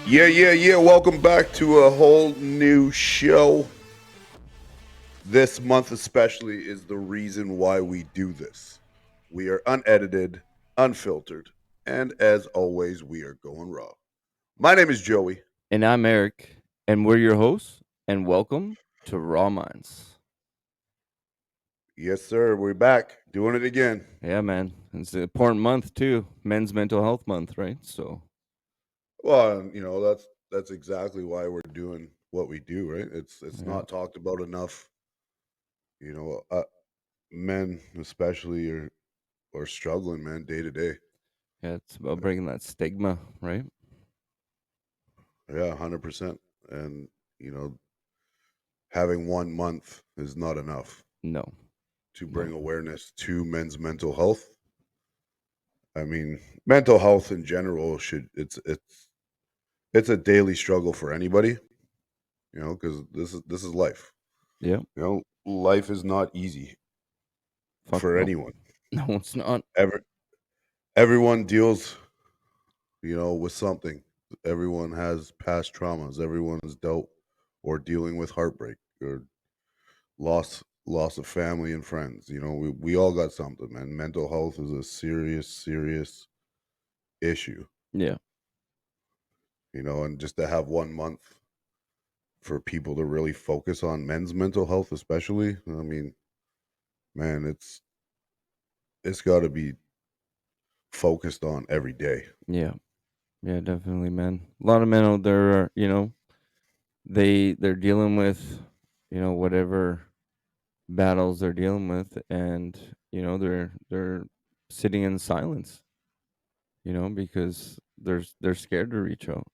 Yeah. Welcome back to a whole new show. This month, especially, is the reason why we do this. We are unedited, unfiltered, and as always, we are going raw. My name is Joey. And I'm Eric, and we're your hosts, and welcome to Raw Minds. Yes, sir. We're back doing it again. Yeah, man. It's an important month, too. Men's Mental Health Month, right? So, Well, that's exactly why we're doing what we do, right? It's yeah, not talked about enough. You know, men especially are struggling, man, day to day. yeah, it's about breaking that stigma, right? Yeah, 100%. And you know, having 1 month is not enough No, to no. bring awareness to men's mental health. I mean, mental health in general should it's a daily struggle for anybody, because this is life. Yeah, Life is not easy fuck for no. anyone. No, it's not. Ever Everyone deals, with something. Everyone has past traumas. Everyone has dealt or dealing with heartbreak or loss of family and friends. We all got something, man. Mental health is a serious issue. Yeah, And just to have 1 month for people to really focus on men's mental health, especially, I mean, man, it's got to be focused on every day. yeah, yeah, definitely, man. A lot of men out there are, they're dealing with, whatever battles they're dealing with, and they're sitting in silence, because they're scared to reach out.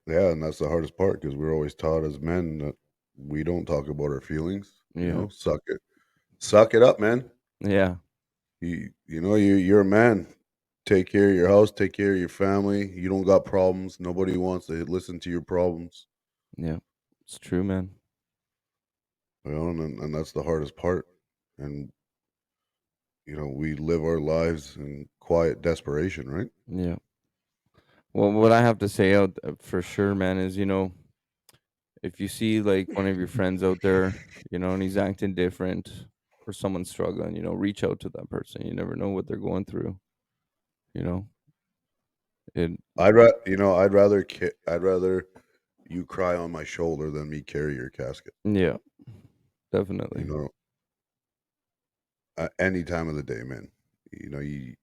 Yeah, and that's the hardest part because we're always taught as men that we don't talk about our feelings. Yeah, Suck it up, man. yeah, You're a man. Take care of your house, take care of your family. You don't got problems. Nobody wants to listen to your problems. yeah. It's true, man. And that's the hardest part. And we live our lives in quiet desperation, right? Yeah. Well, what I have to say out for sure, man, is if you see like one of your friends out there, and he's acting different, or someone's struggling, reach out to that person. You never know what they're going through. You know, it. I'd rather you cry on my shoulder than me carry your casket. Yeah, You definitely. know, any time of the day, man. You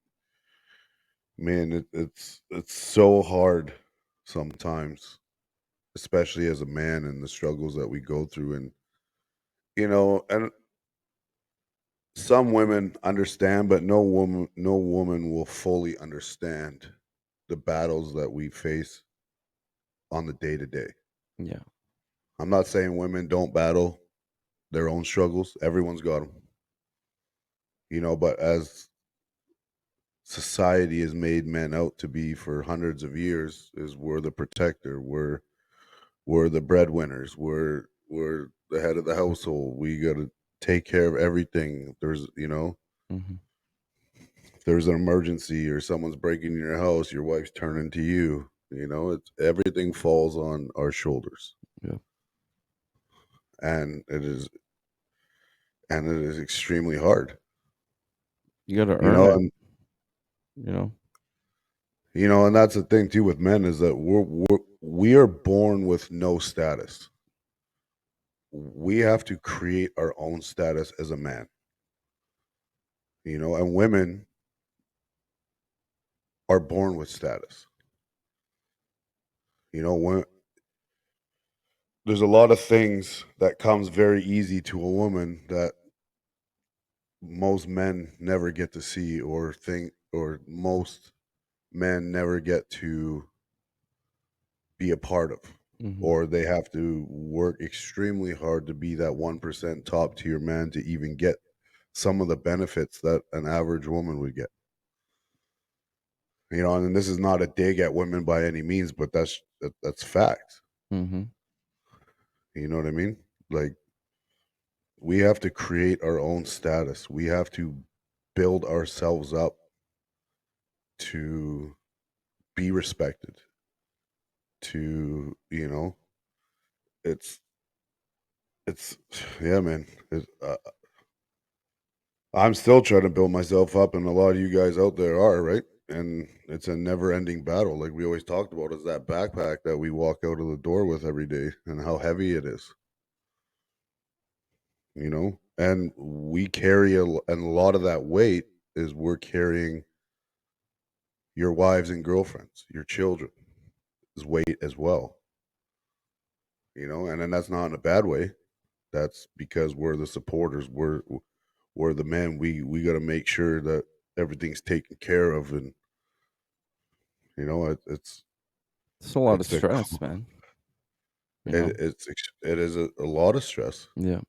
man, it's so hard sometimes, especially as a man and the struggles that we go through, and some women understand, but no woman will fully understand the battles that we face on the day to day. Yeah. I'm not saying women don't battle their own struggles. Everyone's got them, but as society has made men out to be for hundreds of years, is we're the protector, we're the breadwinners, we're the head of the household. We got to take care of everything. Hmm. If there's an emergency or someone's breaking in your house, your wife's turning to you. It's everything falls on our shoulders, Yeah. and it is extremely hard. You got to You earn know, it. and You know. and that's the thing too with men is that we are born with no status. We have to create our own status as a man. And women are born with status. When there's a lot of things that comes very easy to a woman that most men never get to see or think, or most men never get to be a part of, Hmm. or they have to work extremely hard to be that 1% top tier man to even get some of the benefits that an average woman would get. And this is not a dig at women by any means, but that's fact. Hmm. You know what I mean? Like, we have to create our own status. We have to build ourselves up to be respected, to, it's it's yeah, man. I'm still trying to build myself up, and a lot of you guys out there are, right? And it's a never-ending battle. Like we always talked about, is that backpack that we walk out of the door with every day, and how heavy it is, And we carry and a lot of that weight is we're carrying your wives and girlfriends, your children, is weight as well, And then that's not in a bad way. That's because we're the supporters. We're the men. We got to make sure that everything's taken care of, and it's It's a lot of it's a stress, man. You know. it is a lot of stress. Yeah.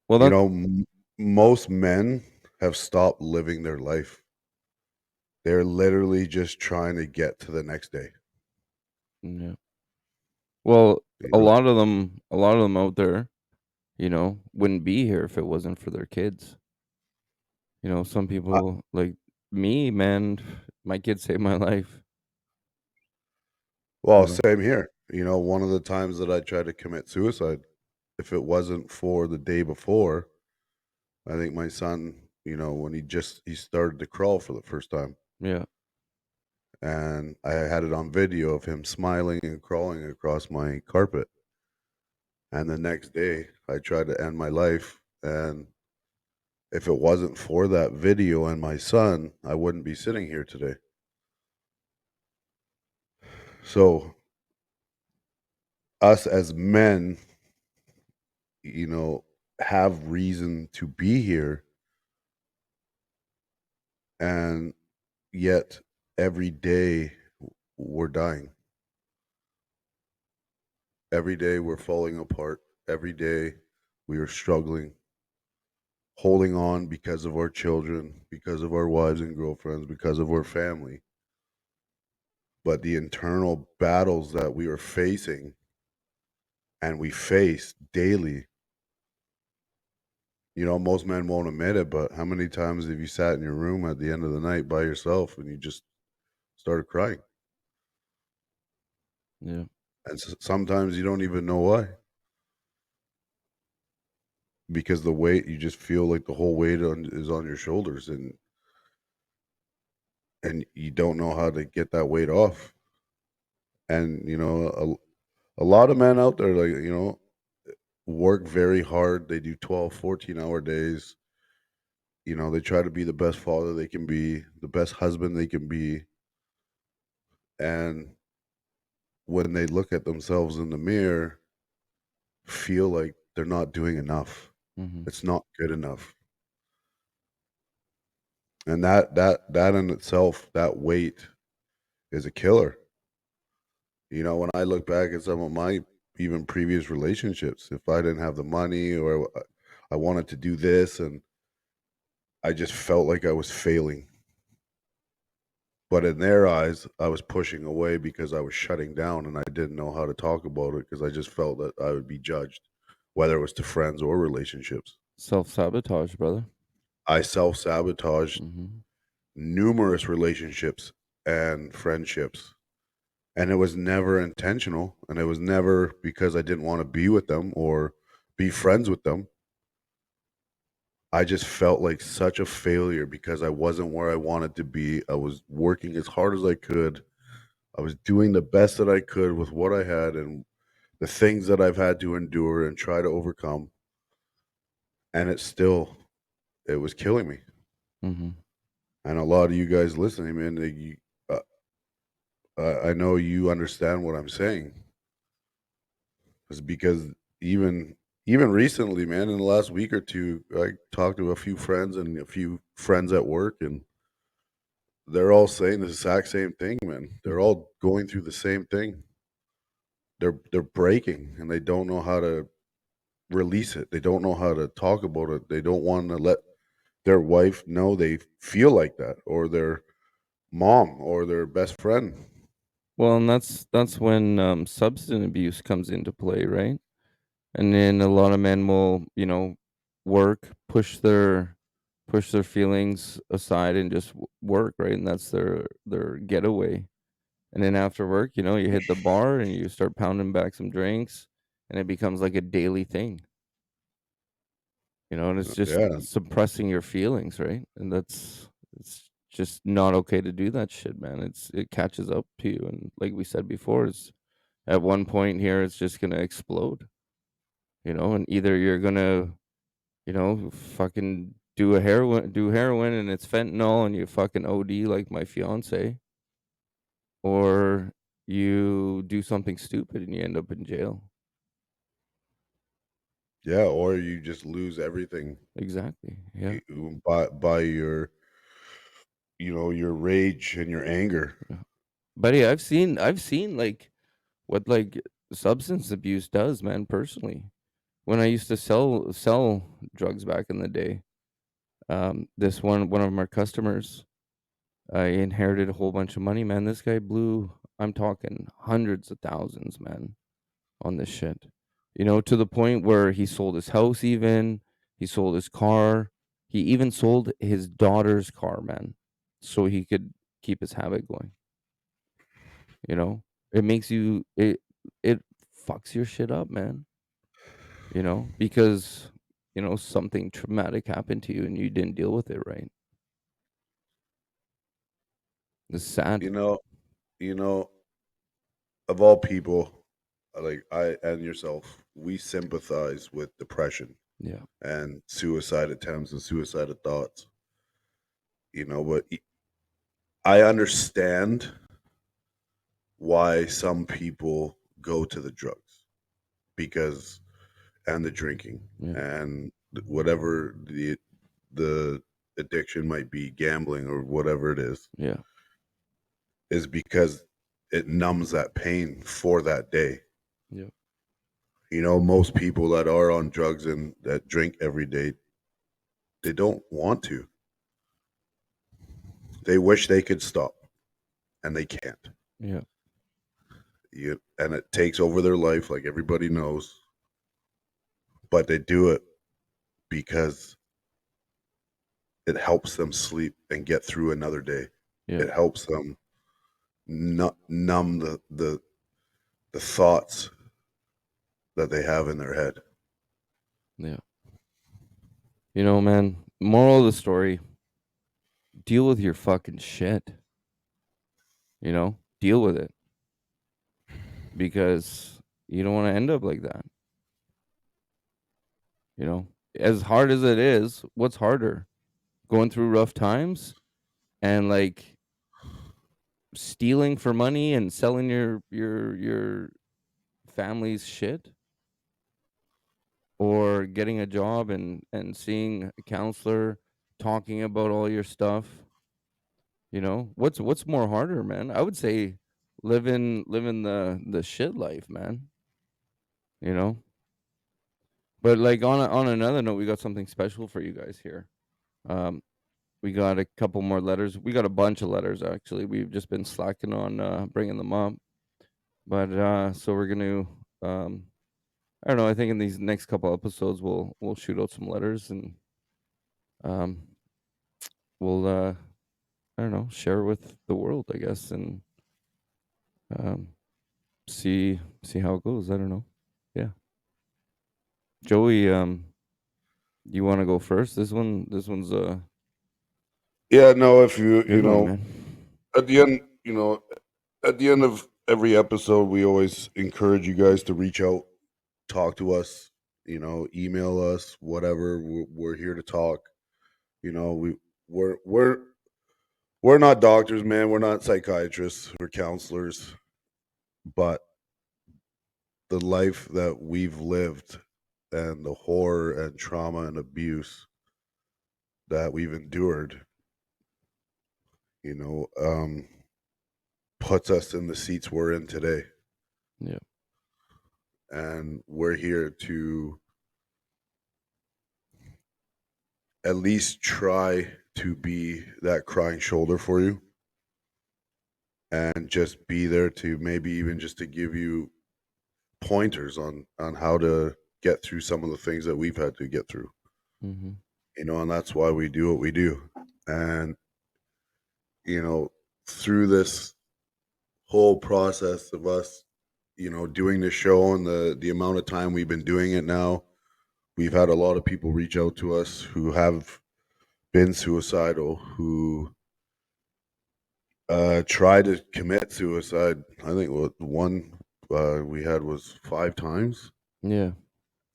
Well, You that. know, most men have stopped living their life. They're literally just trying to get to the next day. Yeah. Well, You a know, lot of them, a lot of them out there, wouldn't be here if it wasn't for their kids. Some I, people like me, man. My kids saved my life. well, You know. same here. One of the times that I tried to commit suicide, if it wasn't for the day before, I think my son, when he started to crawl for the first time, Yeah. and I had it on video of him smiling and crawling across my carpet. And the next day, I tried to end my life, and if it wasn't for that video and my son, I wouldn't be sitting here today. So, us as men, you know, have reason to be here, and yet every day we're dying. Every day we're falling apart. Every day we are struggling, holding on because of our children, because of our wives and girlfriends, because of our family. But the internal battles that we are facing and we face daily, most men won't admit it, but how many times have you sat in your room at the end of the night by yourself and you just started crying? Yeah. And sometimes you don't even know why, because the weight, you just feel like the whole weight is on your shoulders, and you don't know how to get that weight off. And a lot of men out there, like, work very hard. They do 12, 14-hour days. They try to be the best father they can be, the best husband they can be. And when they look at themselves in the mirror, feel like they're not doing enough. Mhm. It's not good enough. And that in itself, that weight is a killer. When I look back at some of my even previous relationships, if I didn't have the money, or I wanted to do this, and I just felt like I was failing. But in their eyes, I was pushing away because I was shutting down, and I didn't know how to talk about it because I just felt that I would be judged, whether it was to friends or relationships. Self-sabotage, brother. I self-sabotaged Mhm. numerous relationships and friendships, and it was never intentional, and it was never because I didn't want to be with them or be friends with them. I just felt like such a failure because I wasn't where I wanted to be. I was working as hard as I could. I was doing the best that I could with what I had and the things that I've had to endure and try to overcome. And it was killing me. Mhm. And a lot of you guys listening, man, I know you understand what I'm saying. It's because even even recently, man, in the last week or two, I talked to a few friends and a few friends at work, and they're all saying the exact same thing, man. They're Mhm. all going through the same thing. They're breaking, and they don't know how to release it. They don't know how to talk about it. They don't want to let their wife know they feel like that, or their mom, or their best friend. Well, and that's when substance abuse comes into play, right? And then a lot of men will, work, push their feelings aside and just work, right? And that's their getaway. And then after work, you hit the bar and you start pounding back some drinks, and it becomes like a daily thing, and it's just Yeah, suppressing your feelings, right? And it's just not okay to do that shit, man. It catches up to you, and like we said before, it's at one point here it's just gonna explode, and either you're gonna, fucking do heroin and it's fentanyl and you fucking OD like my fiance, or you do something stupid and you end up in jail. yeah, or you just lose everything Exactly. Yeah. by your, your rage and your anger. Yeah. Buddy, I've seen like what like substance abuse does, man, personally. When I used to sell drugs back in the day, this one of our customers, I inherited a whole bunch of money, man. This guy blew, I'm talking hundreds of thousands, man, on this shit. To the point where he sold his house even, he sold his car, he even sold his daughter's car, man, so he could keep his habit going, you know? It makes you it fucks your shit up, man, because something traumatic happened to you and you didn't deal with it right. It's sad. You know, you know, of all people, like I and yourself, we sympathize with depression Yeah. and suicide attempts and suicidal thoughts. But I understand why some people go to the drugs because and the drinking Yeah. and whatever the addiction might be, gambling or whatever it Yeah. is because it numbs that pain for that day. Yeah. Most people that are on drugs and that drink every day, they don't want to. They wish they could stop and they can't. Yeah. And it takes over their life, like everybody knows, but they do it because it helps them sleep and get through another day. Yeah. It helps them numb the thoughts that they have in their head. Yeah. Man, moral of the story, deal with your fucking shit, deal with it, because you don't want to end up like that, you know? As hard as it is, what's harder? Going through rough times and like stealing for money and selling your family's shit, or getting a job and seeing a counselor talking about all your stuff. What's more harder, man? I would say living the shit life, man. You know. But like on another note, we got something special for you guys here. Um, we got a couple more letters. We got a bunch of letters actually. We've just been slacking on bringing them up, but so we're gonna. Um, I don't know. I think in these next couple episodes, we'll shoot out some letters and um, we'll I don't know, share with the world, I guess, and um, see how it goes. I don't know. Yeah, Joey, you want to go first? This one's a Yeah, no, if you good one, man. at the end, at the end of every episode, we always encourage you guys to reach out, talk to us, email us, whatever. We're here to talk. We're we're we're not doctors, man. We're not psychiatrists. We're counselors, but the life that we've lived and the horror and trauma and abuse that we've endured, you know, um, puts us in the seats we're in today. Yeah, And we're here to at least try to be that crying shoulder for you and just be there to maybe even just to give you pointers on how to get through some of the things that we've had to get through. mm-hmm. And that's why we do what we do. And you know through this whole process of us, doing the show and the amount of time we've been doing it now. We've had a lot of people reach out to us who have been suicidal, who tried to commit suicide. I think one we had was 5 times, Yeah,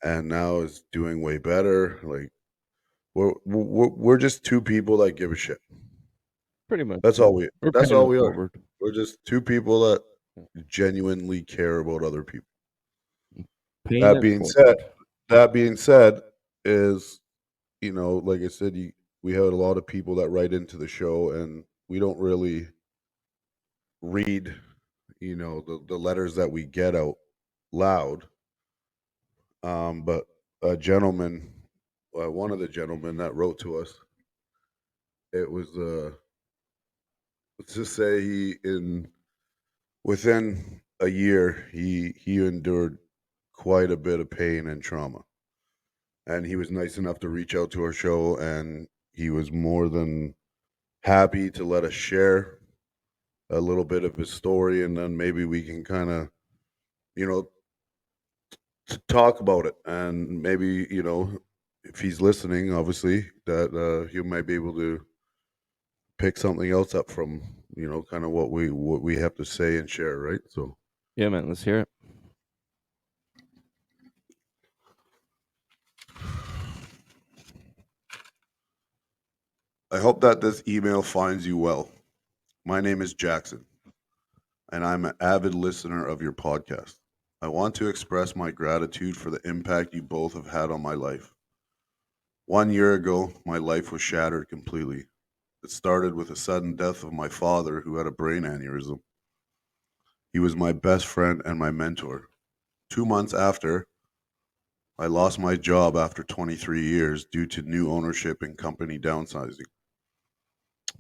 and now is doing way better. Like we're just two people that give a shit. pretty much, That's all man. we. We're That's paying all it we are. forward. We're just two people that Yeah. genuinely care about other people. Paying That it being said, forward. that being said, is like I said, we had a lot of people that write into the show, and we don't really read, the letters that we get out loud. But a gentleman, one of the gentlemen that wrote to us, it was let's just say he in within a year he endured quite a bit of pain and trauma, and he was nice enough to reach out to our show, and he was more than happy to let us share a little bit of his story, and then maybe we can kind of you know talk about it, and maybe if he's listening, obviously that he might be able to pick something else up from kind of what we have to say and share, right? So Yeah, man. Let's hear it. I hope that this email finds you well. My name is Jackson, and I'm an avid listener of your podcast. I want to express my gratitude for the impact you both have had on my life. 1 year ago, my life was shattered completely. It started with the sudden death of my father, who had a brain aneurysm. He was my best friend and my mentor. 2 months after, I lost my job after 23 years due to new ownership and company downsizing.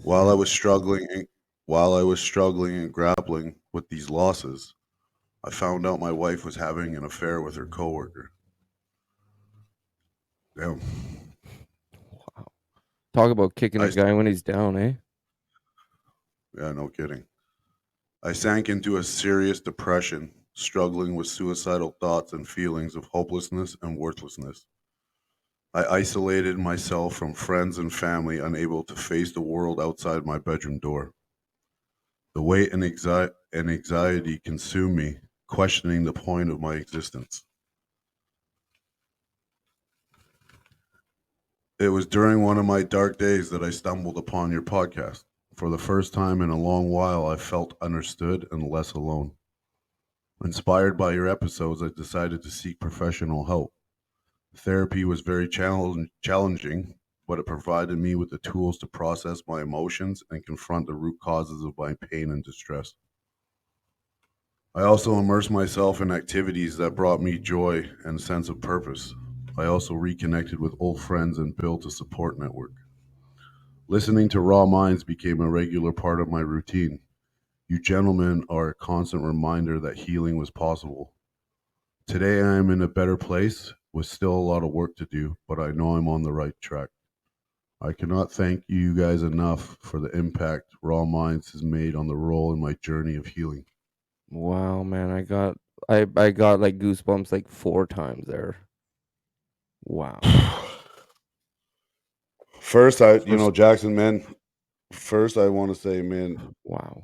While I Sad. was struggling and while I was struggling and grappling with these losses, I found out my wife was having an affair with her coworker. Damn. Wow. Talk about kicking I a guy when he's down, eh? Yeah, no kidding. I sank into a serious depression, struggling with suicidal thoughts and feelings of hopelessness and worthlessness. I isolated myself from friends and family, unable to face the world outside my bedroom door. The weight and anxiety consumed me, questioning the point of my existence. It was during one of my dark days that I stumbled upon your podcast. For the first time in a long while, I felt understood and less alone. Inspired by your episodes, I decided to seek professional help. Therapy was very challenging, but it provided me with the tools to process my emotions and confront the root causes of my pain and distress. I also immersed myself in activities that brought me joy and sense of purpose. I also reconnected with old friends and built a support network. Listening to Raw Minds became a regular part of my routine. You gentlemen are a constant reminder that healing was possible. Today I am in a better place with still a lot of work to do, but I know I'm on the right track. I cannot thank you guys enough for the impact Raw Minds has made on the role in my journey of healing. Wow, man. I got like goosebumps like 4 times there. Wow. First, First, Jackson, man, first I want to say, man, wow.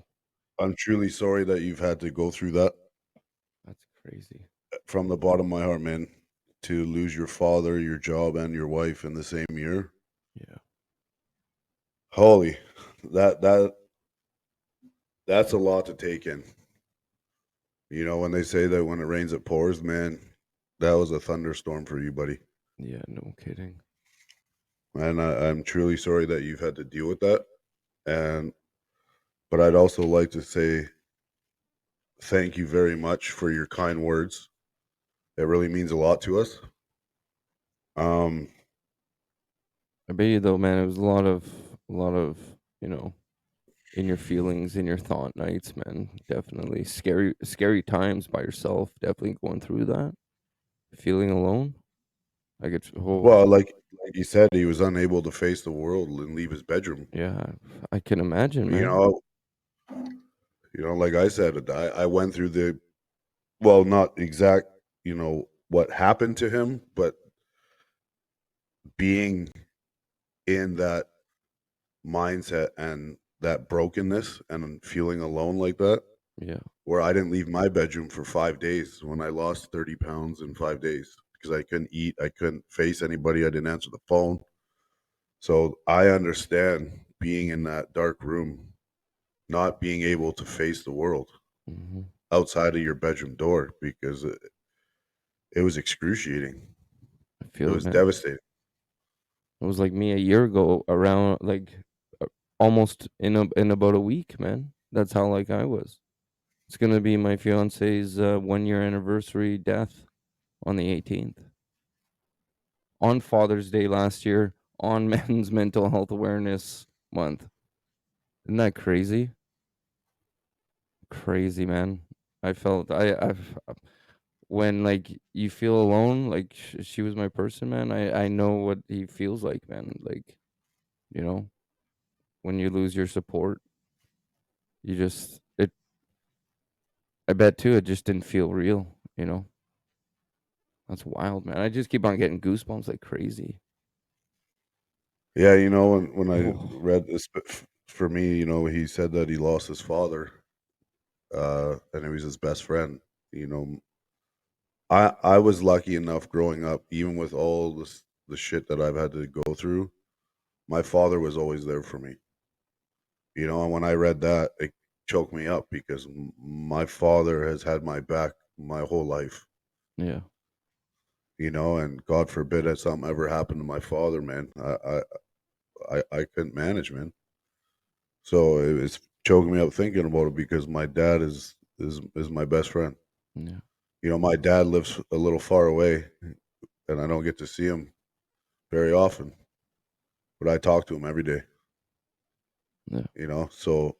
I'm truly sorry that you've had to go through that That's crazy. from the bottom of my heart, man, to lose your father, your job, and your wife in the same year. Yeah. Holy, that that's a lot to take in. When they say that when it rains, it pours, man, that was a thunderstorm for you, buddy. Yeah, no kidding. And I'm truly sorry that you've had to deal with that. And but I'd also like to say thank you very much for your kind words. It really means a lot to us. Um, I bet you though, man, it was a lot of, you know, in your feelings, in your thought nights, man. Definitely scary times by yourself. Definitely going through that. Feeling alone. I get oh well, like you said, he was unable to face the world and leave his bedroom. yeah, I can imagine, You man. know, Like I said, I went through well, not exact, what happened to him, but being in that mindset and that brokenness and feeling alone like that, Yeah. where I didn't leave my bedroom for 5 days when I lost 30 pounds in 5 days because I couldn't eat, I couldn't face anybody, I didn't answer the phone. So I understand being in that dark room, not being able to face the world Hmm. outside of your bedroom door because it was excruciating. I It feel it, was man. devastating. It was like me a year ago, around like almost in about a week, man. That's how like I was. It's gonna be my fiance's 1 year anniversary death on the 18th, on Father's Day last year, on Men's Mental Health Awareness Month. Isn't that crazy? Crazy, man. I felt I've when like you feel alone, like she was my person, man. I know what he feels like, man. Like, you know, when you lose your support, you just it. I bet too, it just didn't feel real. That's wild, man. I just keep on getting goosebumps like crazy. Yeah, when I Oh, read this, for me, he said that he lost his father, and he was his best friend. You know, I was lucky enough growing up, even with all the shit that I've had to go through. My father was always there for me. And when I read that, it choked me up because my father has had my back my whole life. yeah, And God forbid that something ever happened to my father, man. I couldn't manage, man. So it's choking me up thinking about it because my dad is my best friend. yeah, My dad lives a little far away, and I don't get to see him very often, but I talk to him every day. yeah, So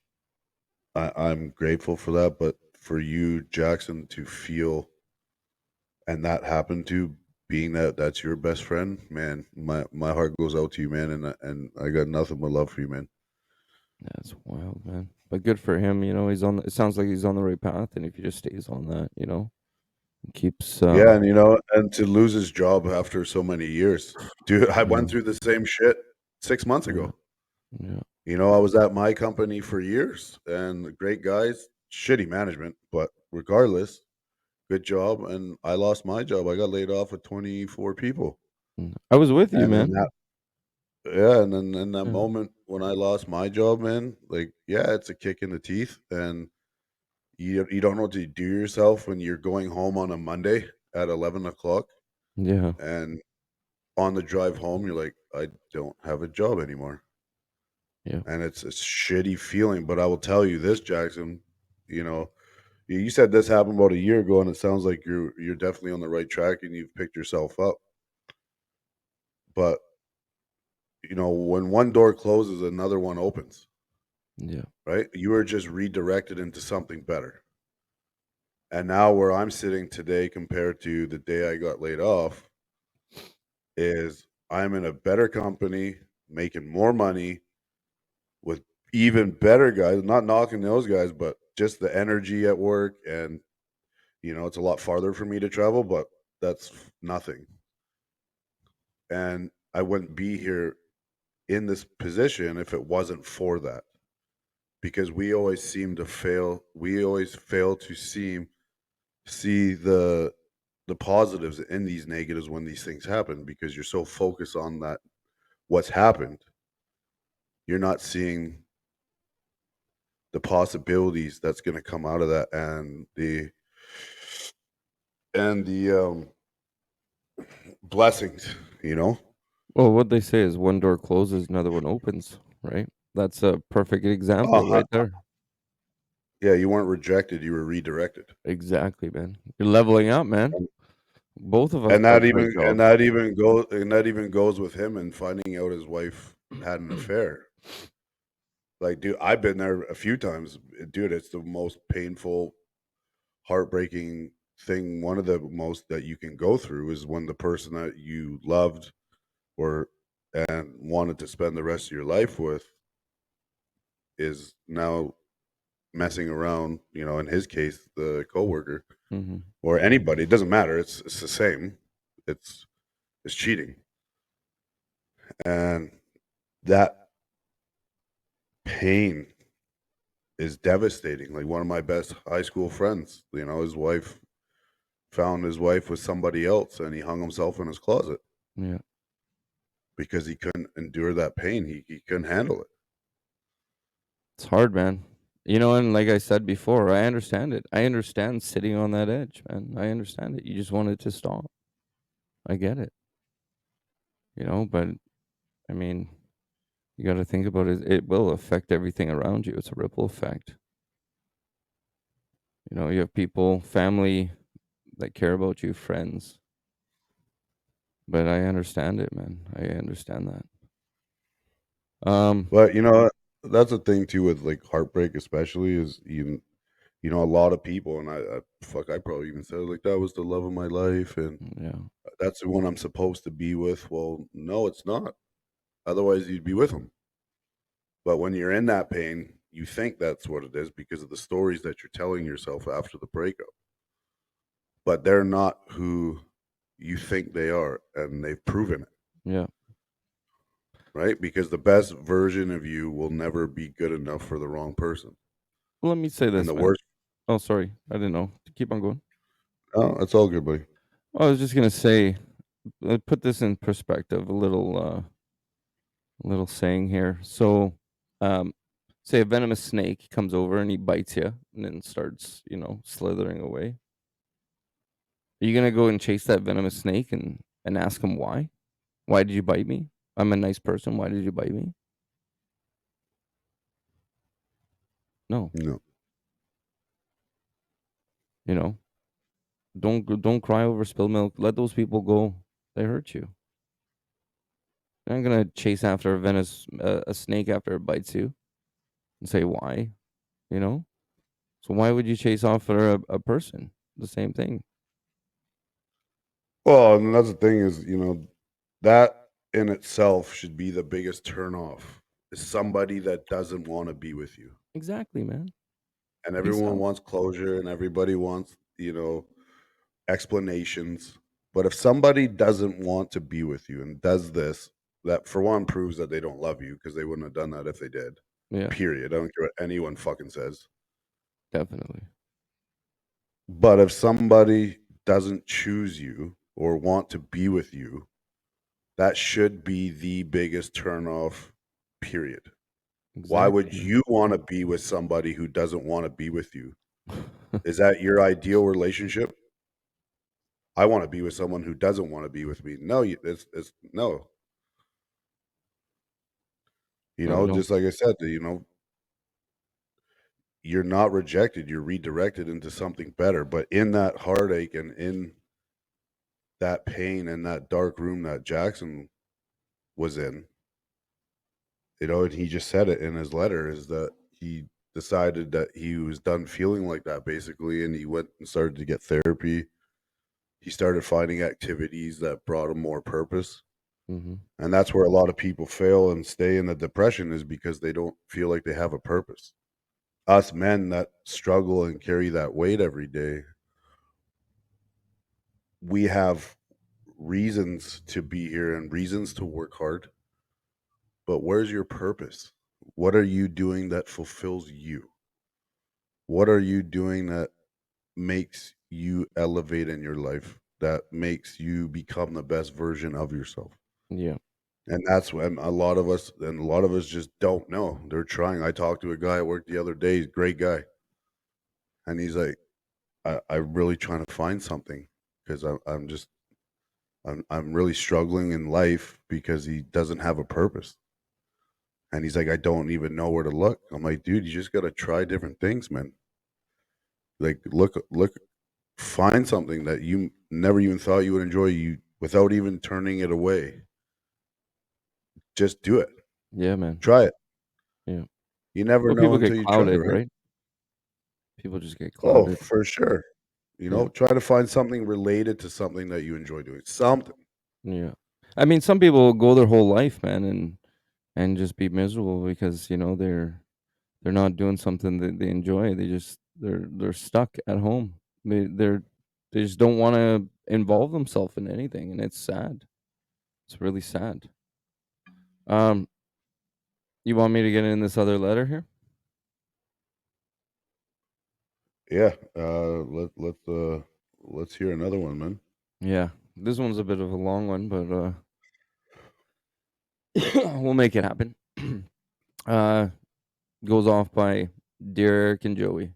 I'm grateful for that. But for you, Jackson, to feel and that happened to being that's your best friend, man, my heart goes out to you, man, and I got nothing but love for you, man. yeah. It's wild, man. But good for him. He's on. It sounds like he's on the right path, and if he just stays on that, keeps. Yeah, and to lose his job after so many years, dude. I Yeah, went through the same shit 6 months yeah, ago. yeah, I was at my company for years, and great guys, shitty management, but regardless, good job. And I lost my job. I got laid off with 24 people, I was with you, and then man. yeah, and then in that Yeah, moment when I lost my job, man, like, yeah, it's a kick in the teeth, and you don't know what to do yourself when you're going home on a Monday at 11 o'clock, yeah, and on the drive home, you're like, I don't have a job anymore, yeah. and it's a shitty feeling. But I will tell you this, Jackson, you know, you said this happened about a year ago, and it sounds like you're definitely on the right track, and you've picked yourself up. But when one door closes, another one opens. Yeah, Right? You were just redirected into something better. And now where I'm sitting today compared to the day I got laid off is I'm in a better company, making more money with even better guys, not knocking those guys, but just the energy at work. And, it's a lot farther for me to travel, but that's nothing. And I wouldn't be here in this position if it wasn't for that because we always seem to fail. We always fail to see the positives in these negatives when these things happen because you're so focused on that what's happened. You're not seeing the possibilities that's going to come out of that and the blessings, you know. well, what they say is one door closes, another one opens, right? That's a perfect example uh, right there. yeah, you weren't rejected, you were redirected. Exactly, man. You're leveling up, man. and, Both of us and got that great even and jobs. that even goes and that even goes with him and finding out his wife had an affair. Like, dude, I've been there a few times. Dude, it's the most painful, heartbreaking thing. One of the most that you can go through is when the person that you loved or and wanted to spend the rest of your life with is now messing around, in his case, the coworker Mhm. or anybody, it doesn't matter. It's the same. It's it's cheating. And that pain is devastating. Like one of my best high school friends, his wife found his wife with somebody else and he hung himself in his closet Yeah. because he couldn't endure that pain. He couldn't handle it. It's hard, man. And like I said before, I understand it. I understand sitting on that edge, man. I understand it. You just want it to stop. I get it. But I mean, you got to think about it. It will affect everything around you. It's a ripple effect. You have people, family that care about you, friends. But I understand it, man. I understand that. Um, But that's the thing too with like heartbreak, especially is a lot of people, and I probably even said it, like that was the love of my life, and yeah, that's the one I'm supposed to be with. Well, no, it's not. Otherwise, you'd be with them. But when you're in that pain, you think that's what it is because of the stories that you're telling yourself after the breakup. But they're not who you think they are, and they've proven it, yeah. right? Because the best version of you will never be good enough for the wrong person. Well, let me say And this, the man. worst, Oh, sorry. I didn't know. Keep on going. oh, it's all good, buddy. I was just gonna say, put this in perspective. A little saying here. So, um, say a venomous snake comes over and he bites you, and then starts, slithering away. Are you gonna go and chase that venomous snake and ask him why? Why did you bite me? I'm a nice person. Why did you bite me? No. No. You know, don't cry over spilled milk. Let those people go. They hurt you. You're not gonna chase after a snake after it bites you and say why. You know. So why would you chase after a person? The same thing. Well, and that's the thing is, that in itself should be the biggest turnoff is somebody that doesn't want to be with you. Exactly, man. And Peace everyone out. wants closure and everybody wants, explanations. But if somebody doesn't want to be with you and does this, that for one proves that they don't love you because they wouldn't have done that if they did. Yeah, Period. I don't care what anyone fucking says. definitely. But if somebody doesn't choose you or want to be with you, that should be the biggest turnoff, period. Why would Exactly. you wanna be with somebody who doesn't wanna be with you? Is that your ideal relationship? I wanna be with someone who doesn't wanna be with me. No, it's no. No, don't. Just like I said, you're not rejected, you're redirected into something better, but in that heartache and in that pain and that dark room that Jackson was in, and he just said it in his letter, is that he decided that he was done feeling like that basically, and he went and started to get therapy. He started finding activities that brought him more purpose. Hmm. And that's where a lot of people fail and stay in the depression is because they don't feel like they have a purpose. Us men that struggle and carry that weight every day, we have reasons to be here and reasons to work hard. But where's your purpose? What are you doing that fulfills you? What are you doing that makes you elevate in your life, that makes you become the best version of yourself? Yeah. And that's when a lot of us just don't know. They're trying. I talked to a guy at work the other day, he's a great guy. And he's like, I'm really trying to find something because I'm really struggling in life because he doesn't have a purpose. And he's like, I don't even know where to look. I'm like, dude, you just gotta try different things, man. Like look, find something that you never even thought you would enjoy you without even turning it away. Just do it. Yeah, man. Try it. Yeah. You never Well, know people get until you try, clouded, right? right? People just get Oh, clouded. for sure. Yeah. Try to find something related to something that you enjoy doing. Something. Yeah. I mean, some people go their whole life, man, and just be miserable because they're They're not doing something that they enjoy. They're stuck at home. They just don't want to involve themselves in anything, and it's sad. It's really sad. Um, you want me to get in this other letter here? Yeah, let's hear another one, man. Yeah, this one's a bit of a long one, but we'll make it happen. uh, goes off by Dear Eric and Joey.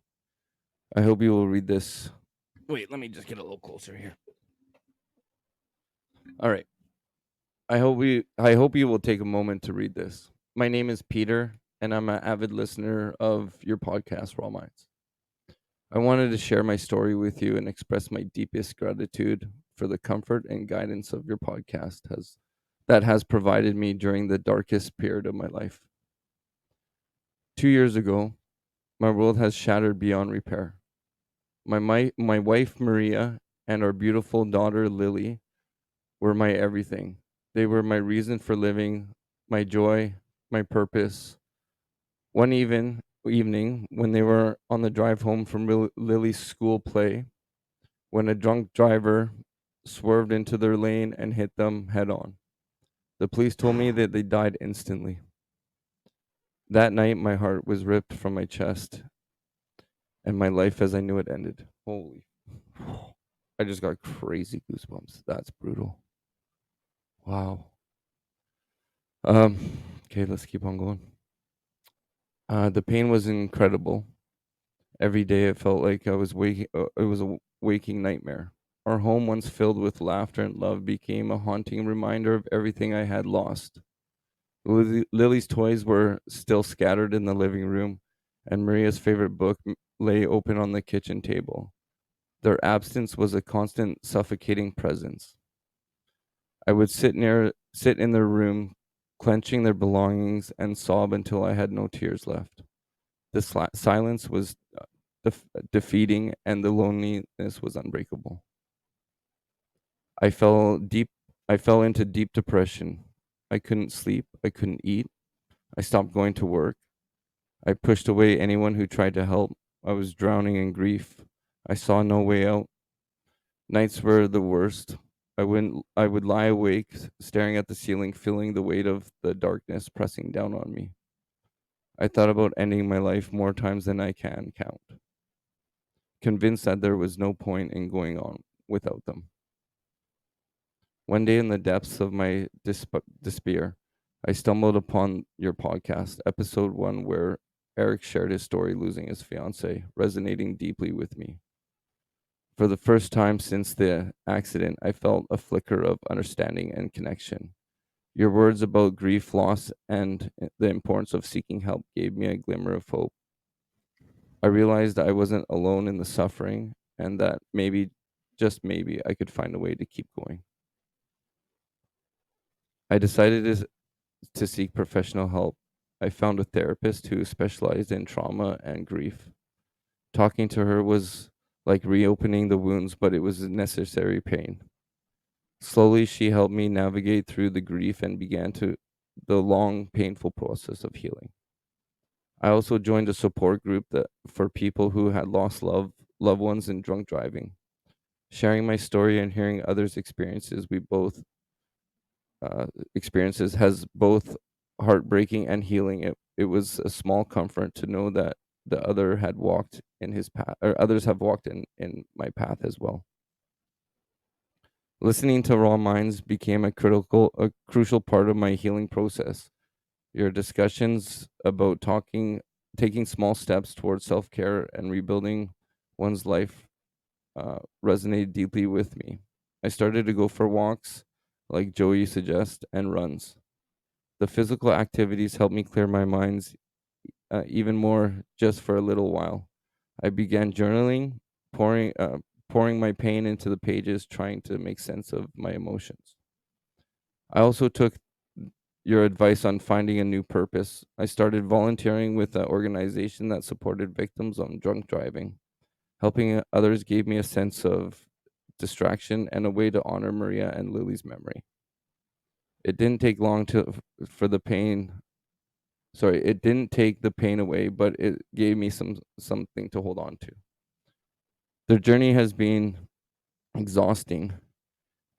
I hope you will read this. Wait, let me just get a little closer here. All right. I hope you will take a moment to read this. My name is Peter, and I'm an avid listener of your podcast, Raw Minds. I wanted to share my story with you and express my deepest gratitude for the comfort and guidance of your podcast has provided me during the darkest period of my life. 2 years ago, my world has shattered beyond repair. My wife Maria and our beautiful daughter Lily were my everything. They were my reason for living, my joy, my purpose. Evening, when they were on the drive home from Lily's school play, when a drunk driver swerved into their lane and hit them head on. The police told me that they died instantly. That night, my heart was ripped from my chest, and my life as I knew it ended. Holy. I just got crazy goosebumps. That's brutal. Wow. Um, okay, let's keep on going. The pain was incredible. Every day it felt like I was waking. It was a waking nightmare. Our home, once filled with laughter and love, became a haunting reminder of everything I had lost. Lily's toys were still scattered in the living room, and Maria's favorite book lay open on the kitchen table. Their absence was a constant, suffocating presence. I would sit in their room, clenching their belongings, and sob until I had no tears left. The silence was defeating, and the loneliness was unbreakable. I fell deep. I fell into deep depression. I couldn't sleep. I couldn't eat. I stopped going to work. I pushed away anyone who tried to help. I was drowning in grief. I saw no way out. Nights were the worst. I would lie awake, staring at the ceiling, feeling the weight of the darkness pressing down on me. I thought about ending my life more times than I can count, convinced that there was no point in going on without them. One day, in the depths of my despair, I stumbled upon your podcast, episode 1, where Eric shared his story losing his fiance, resonating deeply with me. For the first time since the accident, I felt a flicker of understanding and connection. Your words about grief, loss, and the importance of seeking help gave me a glimmer of hope. I realized I wasn't alone in the suffering and that maybe, just maybe, I could find a way to keep going. I decided to seek professional help. I found a therapist who specialized in trauma and grief. Talking to her was like reopening the wounds, but it was a necessary pain. Slowly, she helped me navigate through the grief and began to the long, painful process of healing. I also joined a support group that for people who had lost loved ones in drunk driving. Sharing my story and hearing others' experiences has both heartbreaking and healing. It was a small comfort to know that the other had walked in his path, or others have walked in my path as well. Listening to Raw Minds became a crucial part of my healing process. Your discussions about taking small steps towards self care and rebuilding one's life resonated deeply with me. I started to go for walks, like Joey suggests, and runs. The physical activities helped me clear my minds even more just for a little while. I began journaling, pouring my pain into the pages, trying to make sense of my emotions. I also took your advice on finding a new purpose. I started volunteering with an organization that supported victims on drunk driving. Helping others gave me a sense of distraction and a way to honor Maria and Lily's memory. It didn't take long for the pain Sorry, it didn't take the pain away, but it gave me something to hold on to. The journey has been exhausting,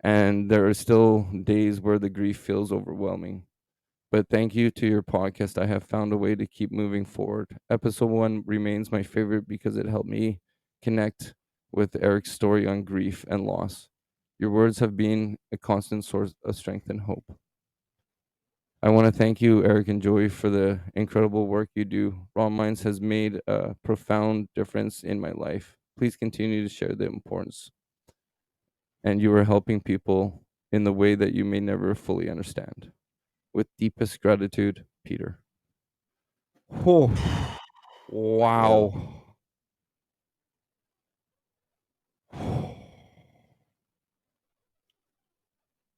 and there are still days where the grief feels overwhelming. But thank you to your podcast, I have found a way to keep moving forward. Episode 1 remains my favorite because it helped me connect with Eric's story on grief and loss. Your words have been a constant source of strength and hope. I want to thank you, Eric and Joey, for the incredible work you do. Raw Minds has made a profound difference in my life. Please continue to share the importance, and you are helping people in the way that you may never fully understand. With deepest gratitude, Peter. Oh, Yeah, wow.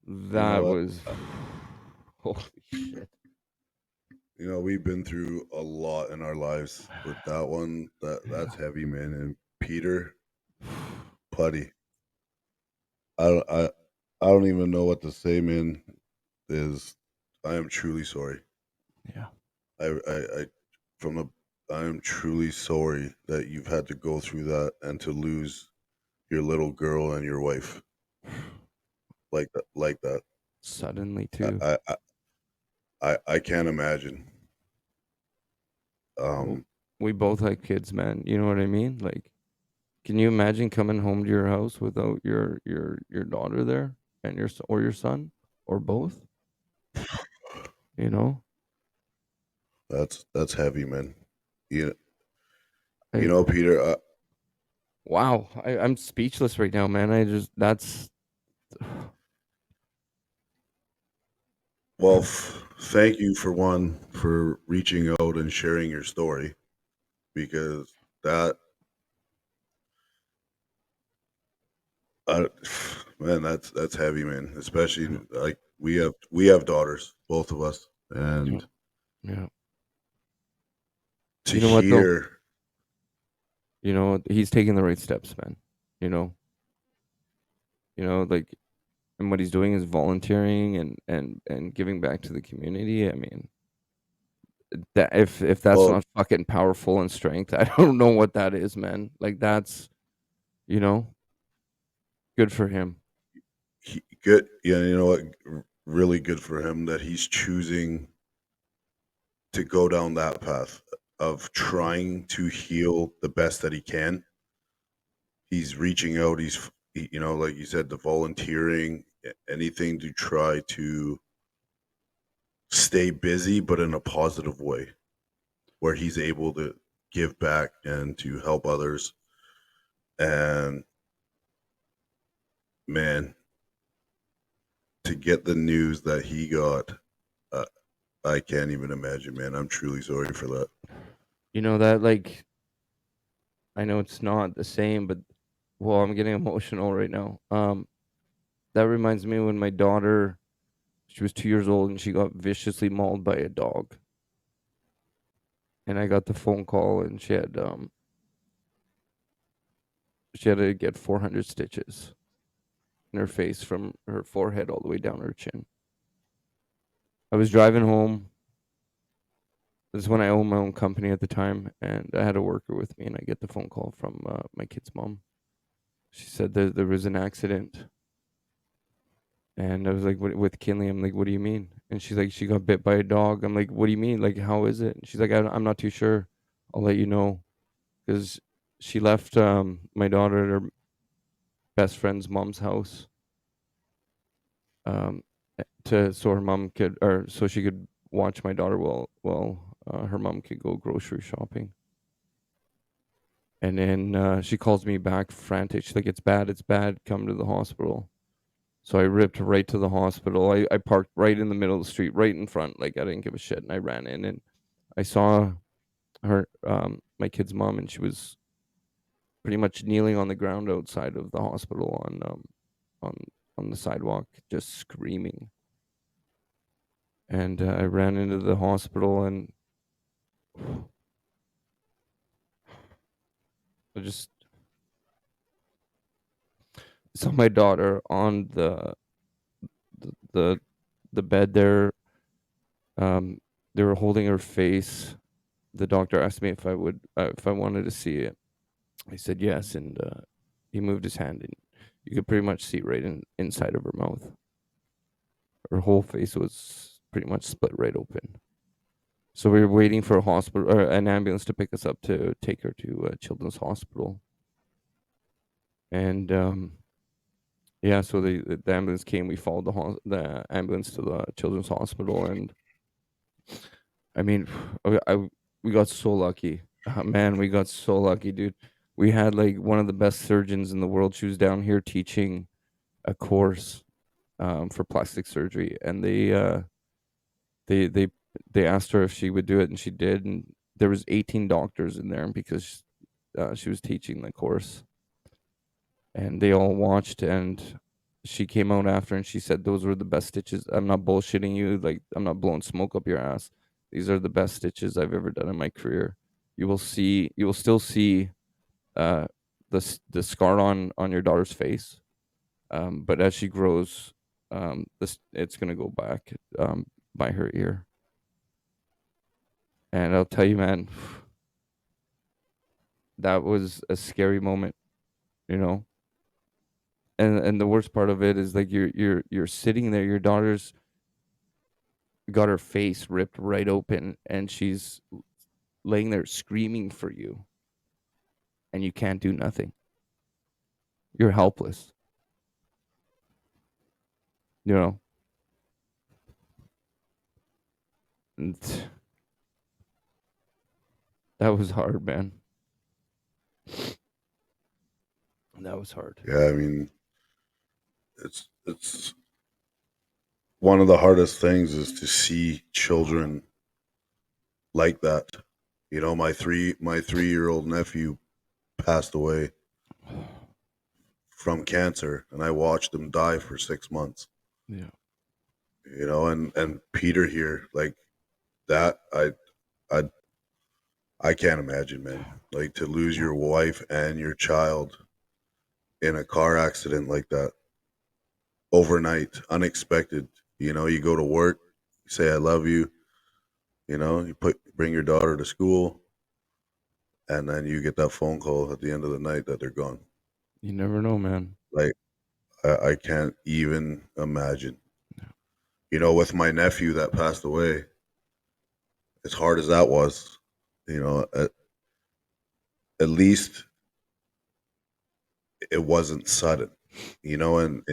you know That what? was holy shit. We've been through a lot in our lives, but that one, Yeah. that's heavy, man. And Peter, Putty, I don't even know what to say, man. Is I am truly sorry. Yeah. I from the I am truly sorry that you've had to go through that and to lose your little girl and your wife like that. Like that. Suddenly I too. I I, I can't imagine. Well, Um, we both had kids, man. You know what I mean? Like, can you imagine coming home to your house without your daughter there and or your son or both? You know? that's heavy, man. You you I know, Peter. wow. I'm speechless right now, man. I just that's Well, thank you for reaching out and sharing your story because that uh, man, that's heavy, man. Especially like we have daughters, both of us, yeah. and Yeah. to You know what though? hear, You know, he's taking the right steps, man. You know, like, and what he's doing is volunteering and giving back to the community. I mean, that if that's well, not fucking powerful and strength, I don't know what that is, man. Like that's, you know, good for him. good. Yeah, you know what? Really good for him that he's choosing to go down that path of trying to heal the best that he can. He's reaching out. Like you said, the volunteering, anything to try to stay busy, but in a positive way, where he's able to give back and to help others. And man, to get the news that he got, uh, I can't even imagine, man. I'm truly sorry for that. You know that like I know it's not the same, but well, I'm getting emotional right now. That reminds me when my daughter, she was 2 years old and she got viciously mauled by a dog, and I got the phone call and she had to get 400 stitches in her face from her forehead all the way down her chin. I was driving home. This is when I owned my own company at the time, and I had a worker with me, and I get the phone call from my kid's mom. She said there was an accident, and I was like, with Kinley?" I'm like, "What do you mean?" And she's like, "She got bit by a dog." I'm like, "What do you mean? Like, how is it?" And she's like, I'm not too sure. I'll let you know," because she left my daughter at her best friend's mom's house, um, to so her mom could or so she could watch my daughter while her mom could go grocery shopping. And then she calls me back frantic. She's like, it's bad. Come to the hospital." So I ripped right to the hospital. I parked right in the middle of the street, right in front. Like I didn't give a shit. And I ran in and I saw her, my kid's mom, and she was pretty much kneeling on the ground outside of the hospital on, on the sidewalk, just screaming. And I ran into the hospital and I just saw my daughter on the, the, the bed there. Um, They were holding her face. The doctor asked me if I wanted to see it. I said yes, and he moved his hand, and you could pretty much see right inside of her mouth. Her whole face was pretty much split right open. So we were waiting for a hospital or an ambulance to pick us up to take her to Children's Hospital. And yeah, so the ambulance came. We followed the ambulance to the Children's Hospital, and I mean, we got so lucky. Man, we got so lucky, dude. We had like one of the best surgeons in the world. She was down here teaching a course for plastic surgery, and they they they asked her if she would do it, and she did. And there was 18 doctors in there because she was teaching the course, and they all watched. And she came out after, and she said those were the best stitches. I'm not bullshitting you. Like, I'm not blowing smoke up your ass. These are the best stitches I've ever done in my career. You will still see uh, the scar on your daughter's face, but as she grows, this it's gonna go back by her ear. And I'll tell you, man, that was a scary moment, you know. And the worst part of it is like you're sitting there, your daughter's got her face ripped right open, and she's laying there screaming for you, and you can't do nothing. You're helpless, you know. And that was hard, man. That was hard. Yeah, I mean, it's one of the hardest things is to see children like that. You know, my 3-year-old nephew passed away from cancer, and I watched him die for 6 months. Yeah. You know, and Peter here, like that, I I can't imagine, man. Like to lose your wife and your child in a car accident like that overnight, unexpected. You know, you go to work, you say I love you. You know, you bring your daughter to school, and then you get that phone call at the end of the night that they're gone. You never know, man. Like I can't even imagine. You know, with my nephew that passed away, as hard as that was, you know, at least it wasn't sudden. You know, and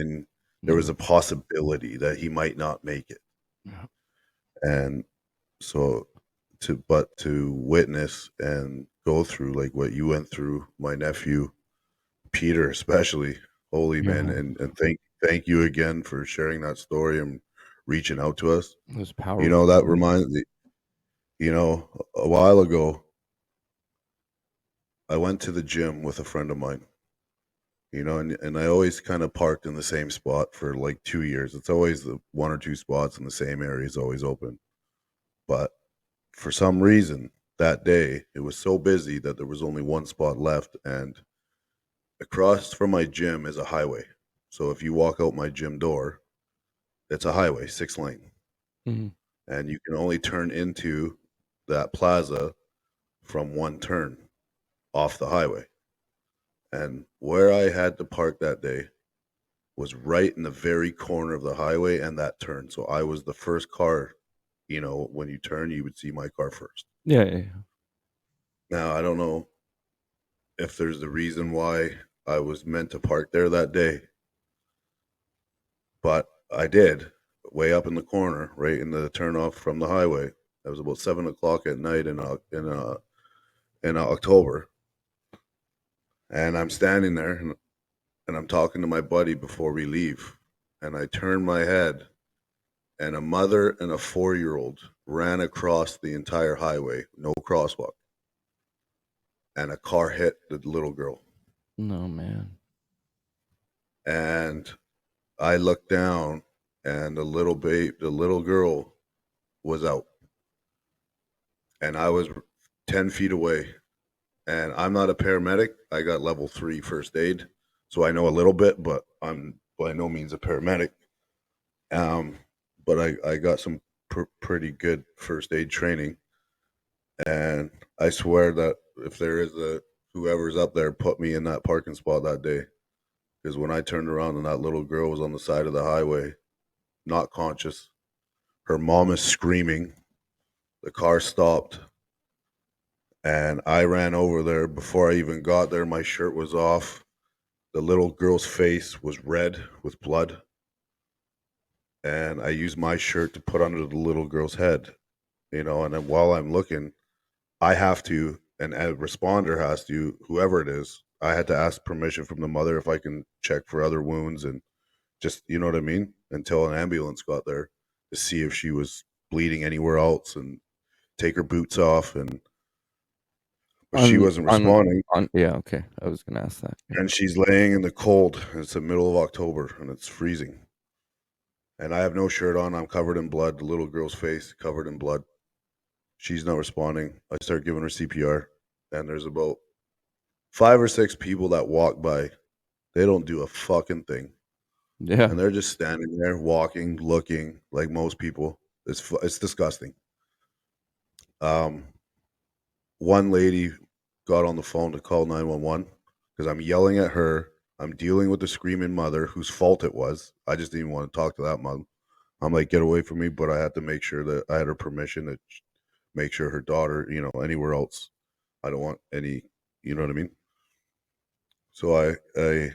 there was No. a possibility that he might not make it, Yeah. and so to witness and go through like what you went through, my nephew Peter especially, holy man, Yeah. and thank you again for sharing that story and reaching out to us. It was You know, powerful, that man. reminds me, you know, a while ago, I went to the gym with a friend of mine, you know, and I always kind of parked in the same spot for like 2 years. It's always the one or two spots in the same area is always open. But for some reason, that day, it was so busy that there was only one spot left. And across from my gym is a highway. So if you walk out my gym door, it's a highway, 6 lane. Hmm. And you can only turn into that plaza from one turn off the highway. And where I had to park that day was right in the very corner of the highway and that turn. So I was the first car, you know, when you turn, you would see my car first. Yeah, yeah, yeah. Now, I don't know if there's a reason why I was meant to park there that day, but I did, way up in the corner, right in the turnoff from the highway. It was about 7 o'clock at night in October, and I'm standing there and I'm talking to my buddy before we leave, and I turn my head, and a mother and a 4-year-old ran across the entire highway, no crosswalk, and a car hit the little girl, No, man. and I looked down, and the little girl was out, and I was 10 feet away. And I'm not a paramedic. I got level 3 first aid, so I know a little bit, but I'm by no means a paramedic. Um, but I got some pretty good first aid training, and I swear that if there is a whoever's up there put me in that parking spot that day, because when I turned around and that little girl was on the side of the highway, not conscious, her mom is screaming. The car stopped, and I ran over there. Before I even got there, my shirt was off. The little girl's face was red with blood, and I used my shirt to put under the little girl's head. And then while I'm looking, I have to, and a responder has to, whoever it is, I had to ask permission from the mother if I can check for other wounds and just, you know what I mean? Until an ambulance got there to see if she was bleeding anywhere else and take her boots off. But she On wasn't on responding. on yeah, okay. I was gonna ask that. Yeah. And she's laying in the cold. And it's the middle of October and it's freezing. And I have no shirt on. I'm covered in blood. The little girl's face covered in blood. She's not responding. I start giving her CPR. And there's about 5 or 6 people that walk by. They don't do a fucking thing. Yeah. And they're just standing there, walking, looking like most people. It's disgusting. Um, one lady got on the phone to call 911 because I'm yelling at her. I'm dealing with the screaming mother whose fault it was. I just didn't want to talk to that mom. I'm like, get away from me, but I had to make sure that I had her permission to make sure her daughter, anywhere else. I don't want any, you know what I mean? So I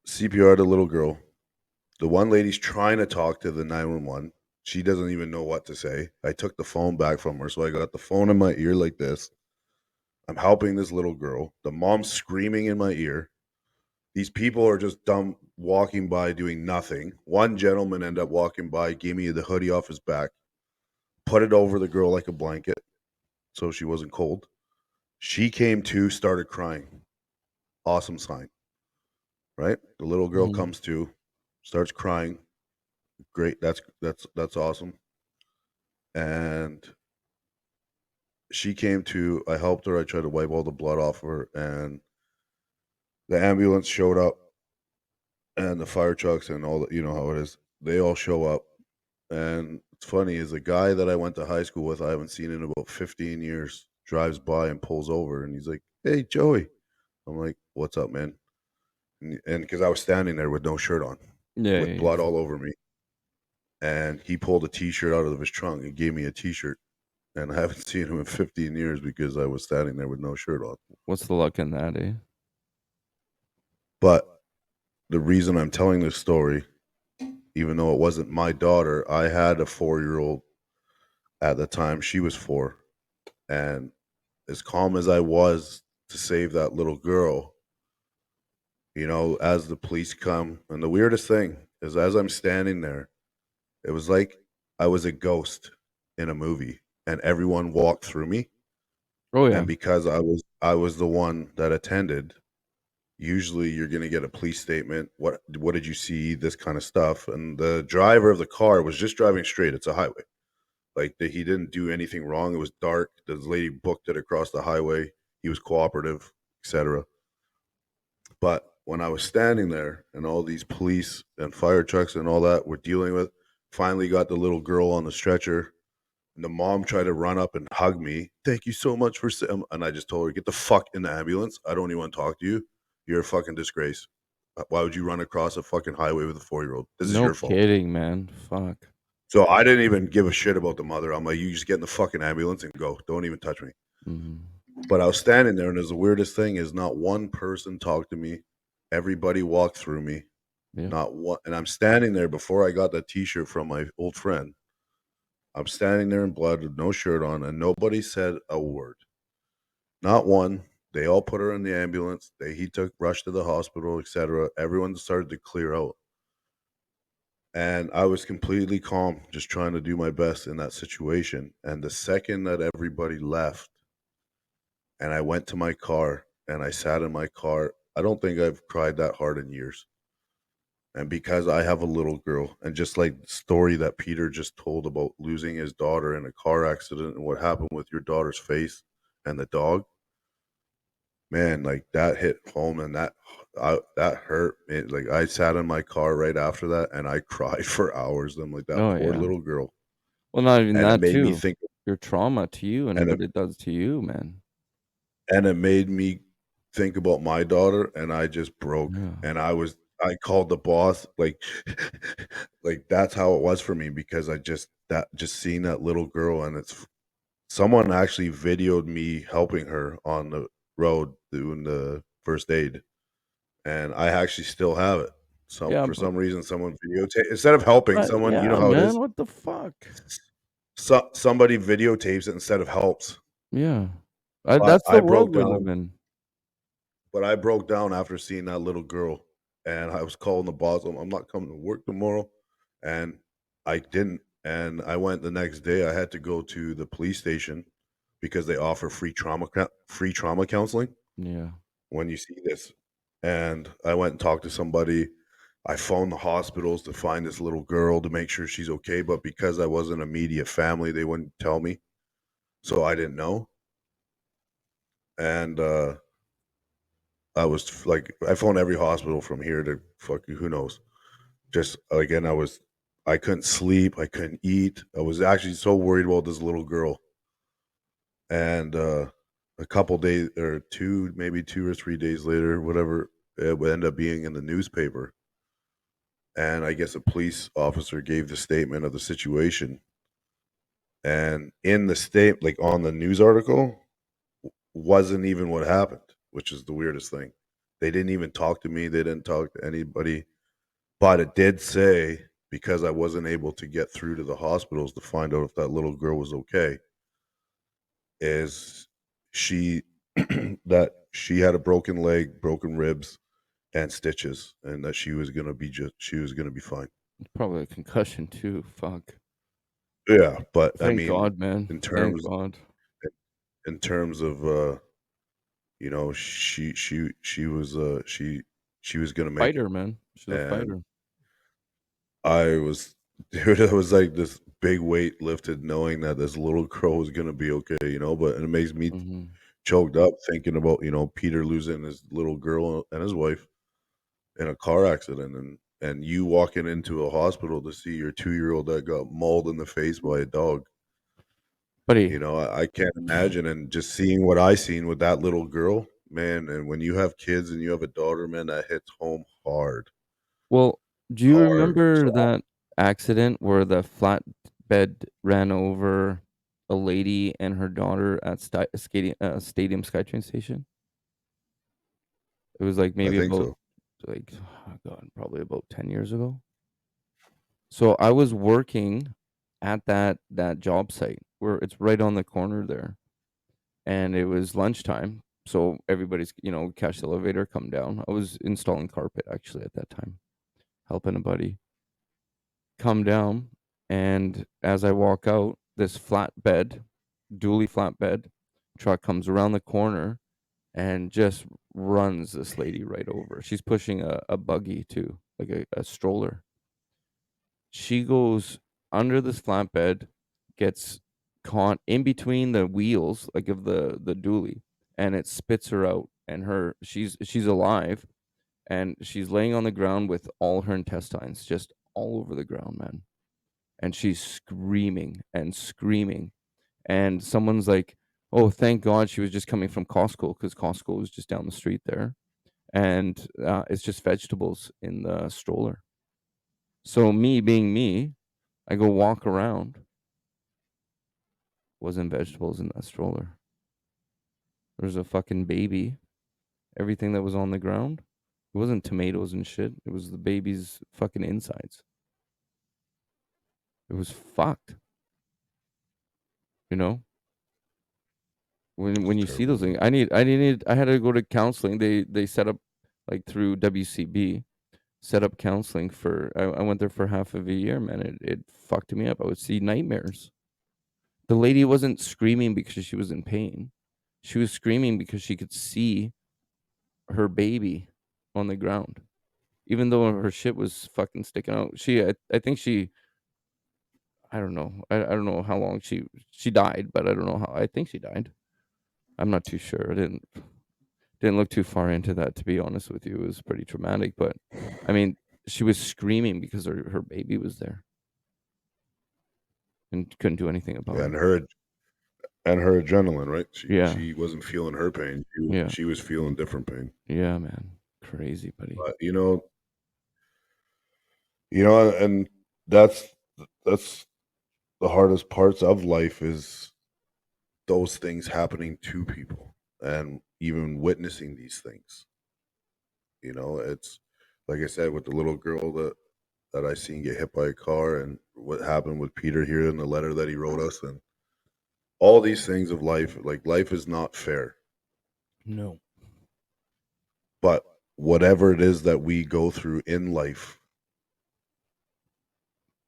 CPR the little girl. The one lady's trying to talk to the 911. She doesn't even know what to say. I took the phone back from her, so I got the phone in my ear like this. I'm helping this little girl. The mom's screaming in my ear. These people are just dumb walking by doing nothing. One gentleman ended up walking by, gave me the hoodie off his back, put it over the girl like a blanket so she wasn't cold. She came to, started crying. Awesome sign, right? The little girl Mhm. comes to, starts crying. Great. That's awesome. And she came to, I helped her. I tried to wipe all the blood off her, and the ambulance showed up, and the fire trucks and all that. You know how it is. They all show up, and it's funny is a guy that I went to high school with. I haven't seen in about 15 years. Drives by and pulls over, and he's like, "Hey, Joey." I'm like, "What's up, man?" And because I was standing there with no shirt on, Yeah, with yeah, yeah. blood all over me, and he pulled a T-shirt out of his trunk and gave me a T-shirt, and I haven't seen him in 15 years because I was standing there with no shirt on. What's the luck in that, eh? But the reason I'm telling this story, even though it wasn't my daughter, I had a 4-year-old at the time. She was 4, and as calm as I was to save that little girl, as the police come, and the weirdest thing is, as I'm standing there, it was like I was a ghost in a movie, and everyone walked through me. Oh, yeah. And because I was the one that attended, usually you're going to get a police statement. What did you see? This kind of stuff. And the driver of the car was just driving straight. It's a highway. Like he didn't do anything wrong. It was dark. The lady booked it across the highway. He was cooperative, etc. But when I was standing there and all these police and fire trucks and all that were dealing with, finally got the little girl on the stretcher. And the mom tried to run up and hug me. Thank you so much for. And I just told her, get the fuck in the ambulance. I don't even want to talk to you. You're a fucking disgrace. Why would you run across a fucking highway with a 4-year-old? This is No your fault. kidding, man. Fuck. So I didn't even give a shit about the mother. I'm like, you just get in the fucking ambulance and go. Don't even touch me. Mhm. But I was standing there, and the weirdest thing is not one person talked to me. Everybody walked through me. Yeah. Not one. And I'm standing there before I got that T-shirt from my old friend. I'm standing there in blood with no shirt on, and nobody said a word. Not one. They all put her in the ambulance. He took rushed to the hospital, etc. Everyone started to clear out. And I was completely calm, just trying to do my best in that situation. And the second that everybody left, and I went to my car and I sat in my car, I don't think I've cried that hard in years. And because I have a little girl, and just like the story that Peter just told about losing his daughter in a car accident and what happened with your daughter's face and the dog, man, like, that hit home and that hurt, man, like, I sat in my car right after that, and I cried for hours. I'm like, "That Oh, poor yeah. little girl," Well, not even and it that made me too. think Your trauma to you and and it what it does to you, man. and it made me think about my daughter, and I just broke, Yeah. and I called the boss, like like, that's how it was for me because just seeing that little girl, and someone actually videoed me helping her on the road doing the first aid, and I actually still have it. Yeah, For some reason, someone videotape instead of helping but someone, you know yeah, how it man, is? what the fuck? Somebody videotapes it instead of helps. Yeah. But That's the world we live in. I broke down after seeing that little girl, and I was calling the boss, "I'm not coming to work tomorrow," and I didn't, and I went the next day. I had to go to the police station because they offer free trauma counseling Yeah. when you see this, and I went and talked to somebody. I phoned the hospitals to find this little girl to make sure she's okay, but because I wasn't immediate family, they wouldn't tell me, so I didn't know, and, like, I phoned every hospital from here to fucking who knows. Just again, I couldn't sleep, I couldn't eat. I was actually so worried about this little girl. And a couple days or two, maybe 2 or 3 days later, whatever, it would end up being in the newspaper. And I guess a police officer gave the statement of the situation. And in the state, like on the news article, wasn't even what happened, which is the weirdest thing. They didn't even talk to me. They didn't talk to anybody. But it did say, because I wasn't able to get through to the hospitals to find out if that little girl was okay, is she that she had a broken leg, broken ribs, and stitches, and that she was gonna be fine. Probably a concussion too, fuck. Yeah, but I Thank mean, God, man. in Thank terms God. in terms of she was gonna make it, Fighter, man. She's a and fighter. I was dude, it was like this big weight lifted knowing that this little girl was gonna be okay, but it makes me Mhm. choked up thinking about, Peter losing his little girl and his wife in a car accident and you walking into a hospital to see your 2-year-old that got mauled in the face by a dog. Buddy, I can't imagine and just seeing what I seen with that little girl, man, and when you have kids and you have a daughter, man, that hits home hard. well, do you Hard. So remember that accident where the flatbed ran over a lady and her daughter at Stadium SkyTrain station? It was, like, I maybe think about, so. like, oh god, probably about 10 years ago. So, I was working at that job site where it's right on the corner there, and it was lunchtime, so everybody's, catch the elevator, come down. I was installing carpet actually at that time, helping a buddy. Come down, and as I walk out, this flatbed, dually flatbed truck comes around the corner and just runs this lady right over. She's pushing a buggy too, like a stroller. She goes under this flatbed, gets caught in between the wheels, like of the dually, and it spits her out. And she's alive, and she's laying on the ground with all her intestines just all over the ground, man. And she's screaming and screaming. And someone's like, "Oh, thank God she was just coming from Costco because Costco was just down the street there, and it's just vegetables in the stroller." So me being me, I go walk around. Wasn't vegetables in that stroller. There was a fucking baby. Everything that was on the ground, it wasn't tomatoes and shit. It was the baby's fucking insides. It was fucked. You know, It's when you see terrible, those things, man. I had to go to counseling. They set up like through WCB, set up counseling for. I went there for half of a year, man. It fucked me up. I would see nightmares. The lady wasn't screaming because she was in pain. She was screaming because she could see her baby on the ground, even though her shit was fucking sticking out. I think I don't know. I don't know how long she died, but I don't know how. I think she died. I'm not too sure. I didn't. Didn't look too far into that, to be honest with you. It was pretty traumatic, but I mean, she was screaming because her baby was there and couldn't do anything about And it. her adrenaline, right? She Yeah. she wasn't feeling her pain. Yeah. She was feeling different pain. Yeah, man. Crazy, buddy. But and that's that's the hardest parts of life is those things happening to people and even witnessing these things. It's like I said with the little girl that I seen get hit by a car and what happened with Peter here in the letter that he wrote us and all these things of life. Like life is not fair, No. but whatever it is that we go through in life,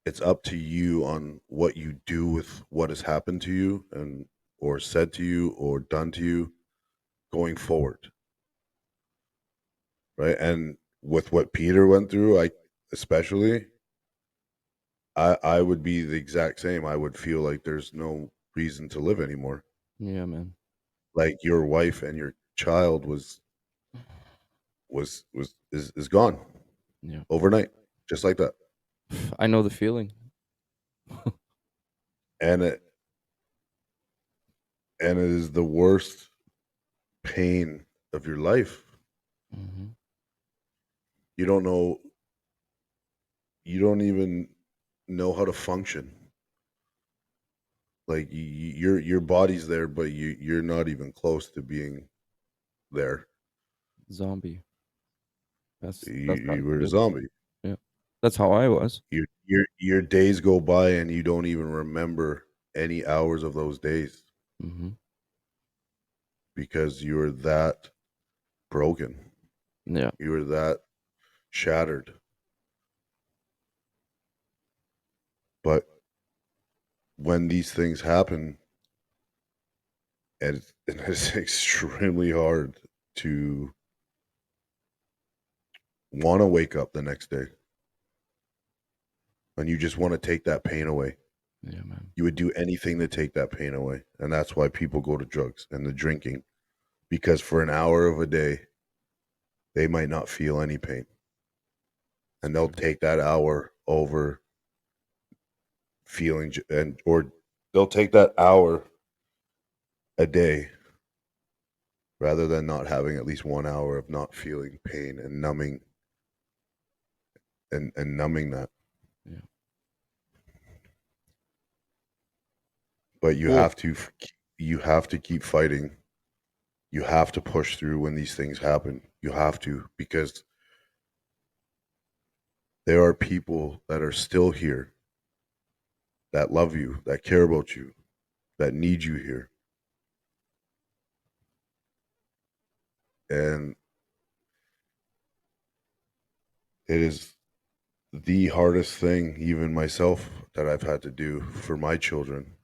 it's up to you on what you do with what has happened to you and or said to you or done to you going forward, right? And with what Peter went through, I especially I would be the exact same. I would feel like there's no reason to live anymore. Yeah, man. Like your wife and your child is gone Yeah. overnight, just like that. I know the feeling. And it is the worst pain of your life. Mhm. You don't know you don't even know how to function. Like your body's there, but you're not even close to being there. Zombie. You, That's how you it were a feels. zombie. Yeah. That's how I was. Your days go by and you don't even remember any hours of those days Mhm. because you're that broken. Yeah. You were that shattered. But when these things happen, and it's extremely hard to want to wake up the next day and you just want to take that pain away. Yeah, man. You would do anything to take that pain away. And that's why people go to drugs and the drinking because for an hour of a day, they might not feel any pain. It's And they'll true. take that hour over feeling and or they'll take that hour a day rather than not having at least 1 hour of not feeling pain and numbing that. Yeah. But Well, you have to keep fighting. You have to push through when these things happen. You have to because there are people that are still here that love you, that care about you, that need you here. And it is the hardest thing, even myself, that I've had to do for my children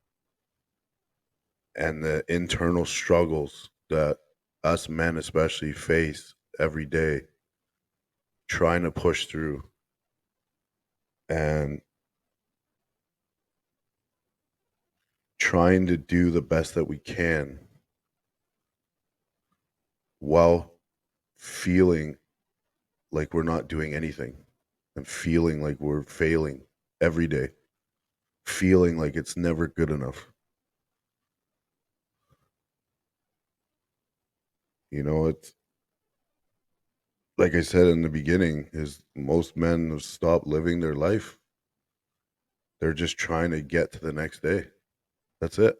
and the internal struggles that us men especially face every day trying to push through and trying to do the best that we can while feeling like we're not doing anything and feeling like we're failing every day, feeling like it's never good enough. It's like I said in the beginning, is most men have stopped living their life. They're just trying to get to the next day. That's it.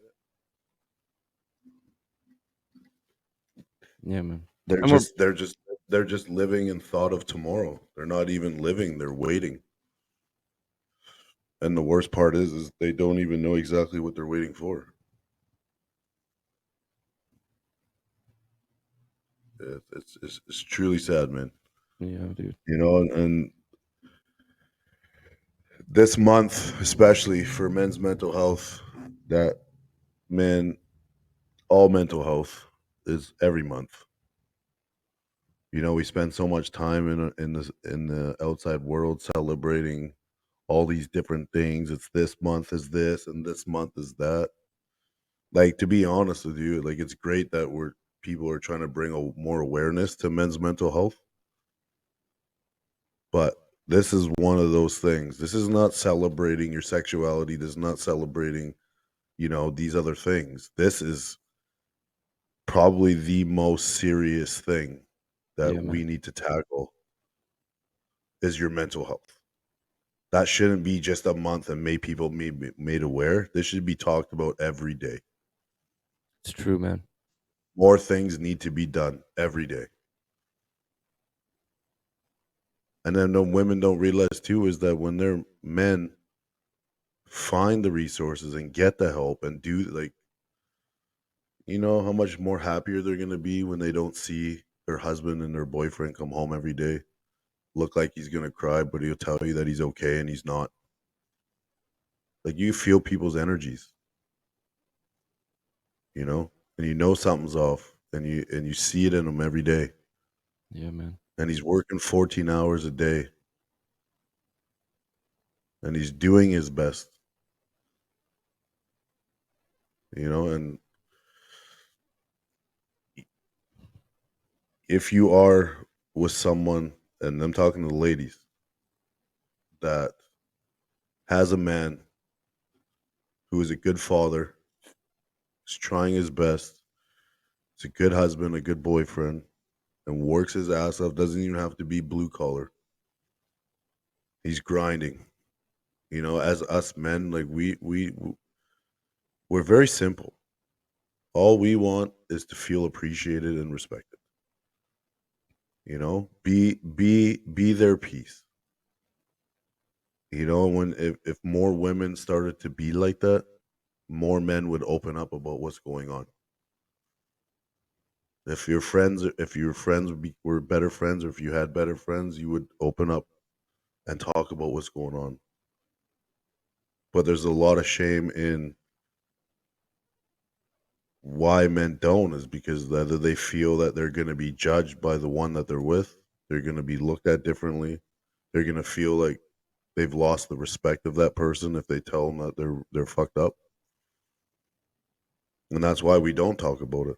yeah, man. They're And we're just they're just they're just living in thought of tomorrow. They're not even living, they're waiting. And the worst part is they don't even know exactly what they're waiting for. It's truly sad, man. yeah, dude. And this month, especially for men's mental health, that men, all mental health is every month. We spend so much time in the outside world celebrating all these different things. It's this month is this and this month is that. Like to be honest with you, like it's great that people are trying to bring more awareness to men's mental health, but this is one of those things. This is not celebrating your sexuality. This is not celebrating, these other things. This is probably the most serious thing that Yeah, we man. need to tackle is your mental health. That shouldn't be just a month and make people made aware. This should be talked about every day. It's true, man. More things need to be done every day. And then the women don't realize too is that when their men find the resources and get the help and do, like, how much more happier they're gonna be when they don't see their husband and their boyfriend come home every day, look like he's gonna cry, but he'll tell you that he's okay and he's not. Like, you feel people's energies, and something's off, and you see it in him every day, Yeah, man. and he's working 14 hours a day, and he's doing his best, and if you are with someone, and I'm talking to the ladies, that has a man who is a good father, is trying his best, is a good husband, a good boyfriend, and works his ass off, doesn't even have to be blue collar. He's grinding. As us men, like we're very simple. All we want is to feel appreciated and respected. Be their peace. When if more women started to be like that, more men would open up about what's going on. If your friends were better friends, or if you had better friends, you would open up and talk about what's going on. But there's a lot of shame in why men don't, is because either they feel that they're going to be judged by the one that they're with, they're going to be looked at differently, they're going to feel like they've lost the respect of that person if they tell them that they're fucked up, and that's why we don't talk about it.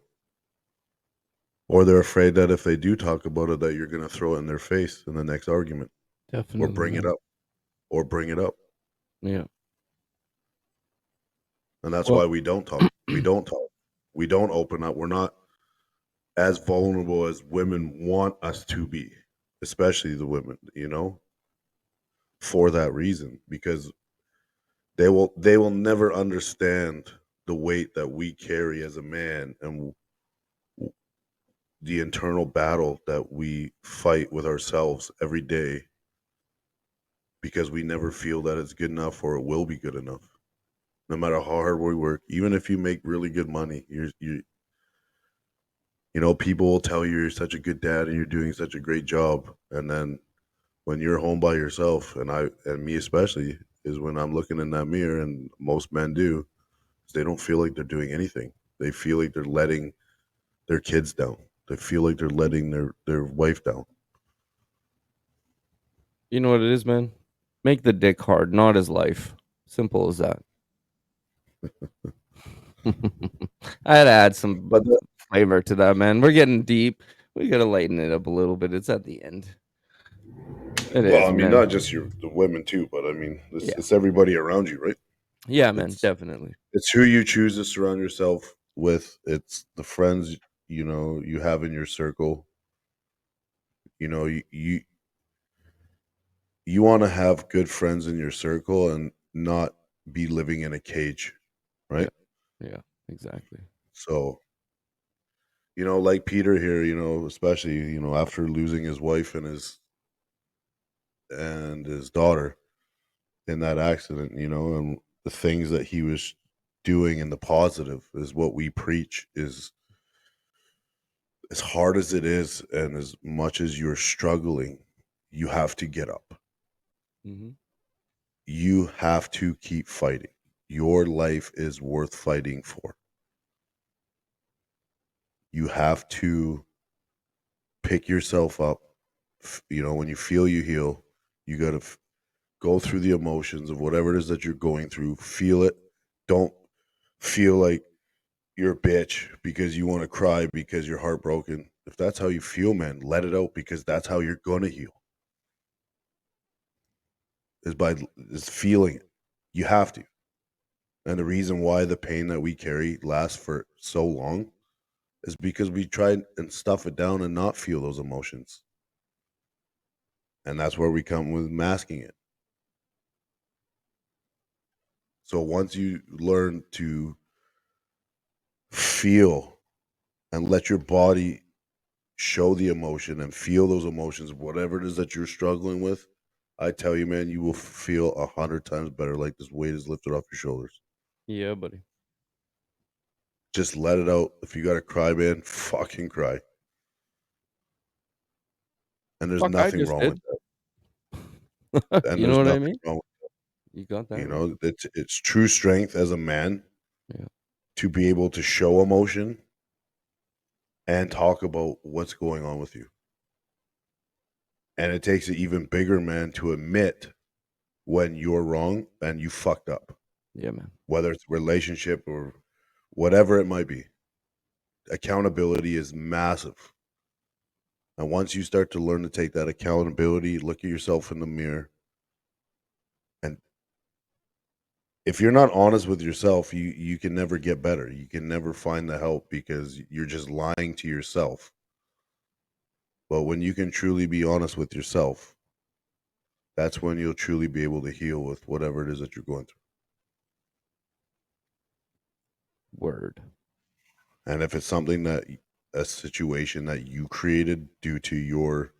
Or they're afraid that if they do talk about it, that you're going to throw it in their face in the next argument, or Definitely, bring it man. up, or bring it up. Yeah. And that's Well, why we don't talk. We don't talk. We don't open up. We're not as vulnerable as women want us to be, especially the women, for that reason, because they will never understand the weight that we carry as a man, and the internal battle that we fight with ourselves every day, because we never feel that it's good enough or it will be good enough. No matter how hard we work, even if you make really good money, people will tell you you're such a good dad and you're doing such a great job, and then when you're home by yourself, and me especially, is when I'm looking in that mirror, and most men do, is they don't feel like they're doing anything. They feel like they're letting their kids down. They feel like they're letting their wife down. you know what it is, man? Make the dick hard, not his life. Simple as that. I had to add some But flavor to that, man. We're getting deep. We gotta lighten it up a little bit. It's at the end. It well, is, I mean, man. not just the women too, but I mean, Yeah. it's everybody around you, right? Yeah, man. It's Definitely. it's who you choose to surround yourself with. It's the friends you have in your circle. You want to have good friends in your circle and not be living in a cage, Yeah. right? Yeah. Exactly. So, like Peter here, especially, after losing his wife and his daughter in that accident, and the things that he was doing in the positive is what we preach, is as hard as it is and as much as you're struggling, you have to get up. Hmm. You have to keep fighting. Your life is worth fighting for. You have to pick yourself up. When you feel you heal, you got to go through the emotions of whatever it is that you're going through. Feel it. Don't feel like you're a bitch because you want to cry because you're heartbroken. If that's how you feel, man, let it out because that's how you're gonna heal. Is feeling it. You have to. And the reason why the pain that we carry lasts for so long is because we try and stuff it down and not feel those emotions. And that's where we come with masking it. So once you learn to feel and let your body show the emotion and feel those emotions, whatever it is that you're struggling with, I tell you, man, you will feel 100 times better. Like this weight is lifted off your shoulders. Yeah, buddy. Just let it out. If you got to cry, man, fucking cry. And there's Fuck, I nothing just wrong with did. that. And You know there's what I nothing mean? wrong. You got that You right. know, it's true strength as a man Yeah. to be able to show emotion and talk about what's going on with you. And it takes an even bigger man to admit when you're wrong and you fucked up, Yeah, man. whether it's relationship or whatever it might be. Accountability is massive. And once you start to learn to take that accountability, look at yourself in the mirror. And if you're not honest with yourself, you can never get better. You can never find the help because you're just lying to yourself. But when you can truly be honest with yourself, that's when you'll truly be able to heal with whatever it is that you're going through. Word. And if it's something that a situation that you created due to your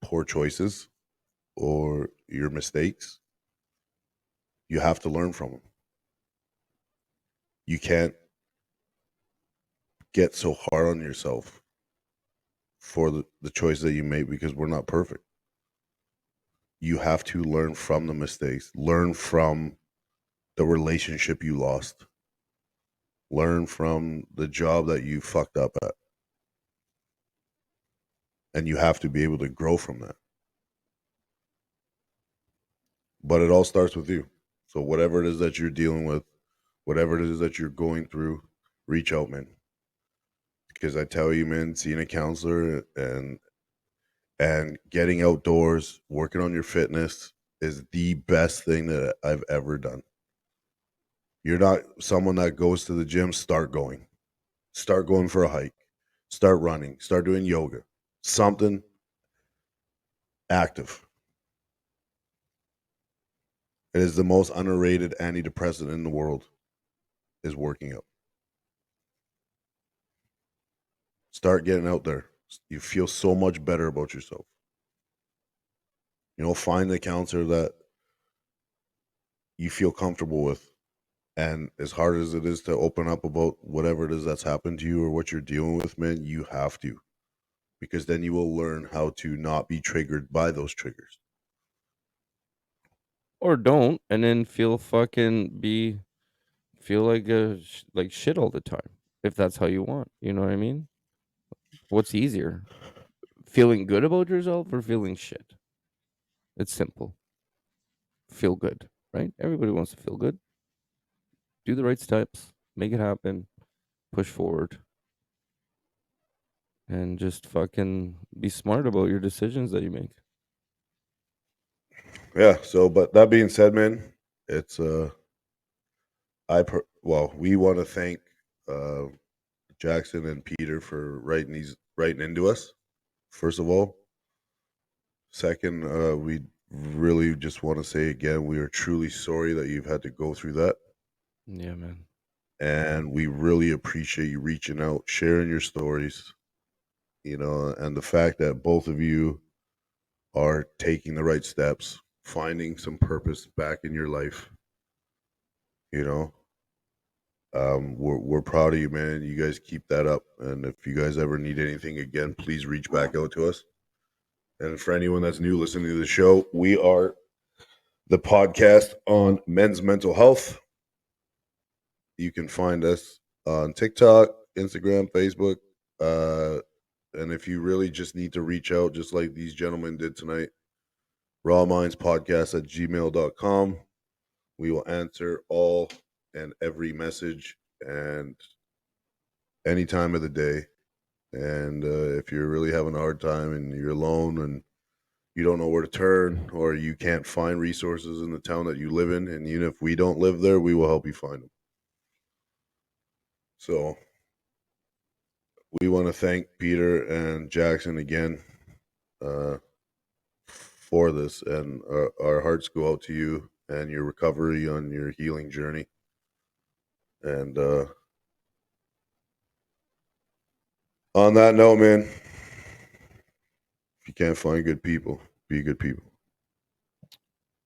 poor choices or your mistakes, you have to learn from them. You can't get so hard on yourself for the choice that you made because we're not perfect. You have to learn from the mistakes, learn from the relationship you lost, learn from the job that you fucked up at. And you have to be able to grow from that. But it all starts with you. So whatever it is that you're dealing with, whatever it is that you're going through, reach out, man. Because I tell you, man, seeing a counselor and getting outdoors, working on your fitness is the best thing that I've ever done. You're not someone that goes to the gym, start going. Start going for a hike. Start running. Start doing yoga. Something active. It is the most underrated antidepressant in the world is working out. Start getting out there. You feel so much better about yourself. You know, find a counselor that you feel comfortable with. And as hard as it is to open up about whatever it is that's happened to you or what you're dealing with, man, you have to. Because then you will learn how to not be triggered by those triggers. Or don't, and then feel like like shit all the time. If that's how you want, you know what I mean? What's easier, feeling good about yourself or feeling shit? It's simple. Feel good, right? Everybody wants to feel good. Do the right steps, make it happen, push forward, and just fucking be smart about your decisions that you make. Yeah. So, but that being said, man, it's well, we want to thank uh Jackson and Peter for writing into us. First of all, second, we really just want to say again, we are truly sorry that you've had to go through that, Yeah, man. and we really appreciate you reaching out, sharing your stories, and the fact that both of you are taking the right steps, finding some purpose back in your life. You know, we're proud of you, man. You guys keep that up, and if you guys ever need anything again, please reach back out to us. And for anyone that's new listening to the show, we are the podcast on men's mental health. You can find us on TikTok, Instagram, Facebook. Uh, and if you really just need to reach out, just like these gentlemen did tonight, rawmindspodcast@gmail.com. We will answer all and every message. And any time of the day. And if you're really having a hard time and you're alone and you don't know where to turn or you can't find resources in the town that you live in, and even if we don't live there, we will help you find them. So we want to thank Peter and Jackson again uh, for this, and our hearts go out to you and your recovery on your healing journey. And on that note, man, if you can't find good people, be good people.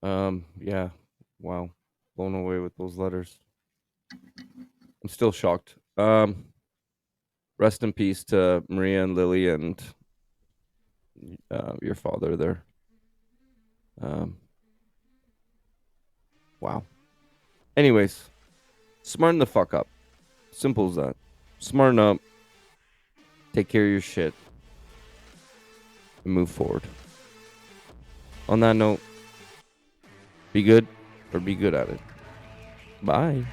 Yeah. Wow. Blown away with those letters. I'm still shocked. Rest in peace to Maria and Lily and your father there. Um, wow. Anyways, smarten the fuck up. Simple as that. Smarten up. Take care of your shit. And move forward. On that note, be good or be good at it. Bye.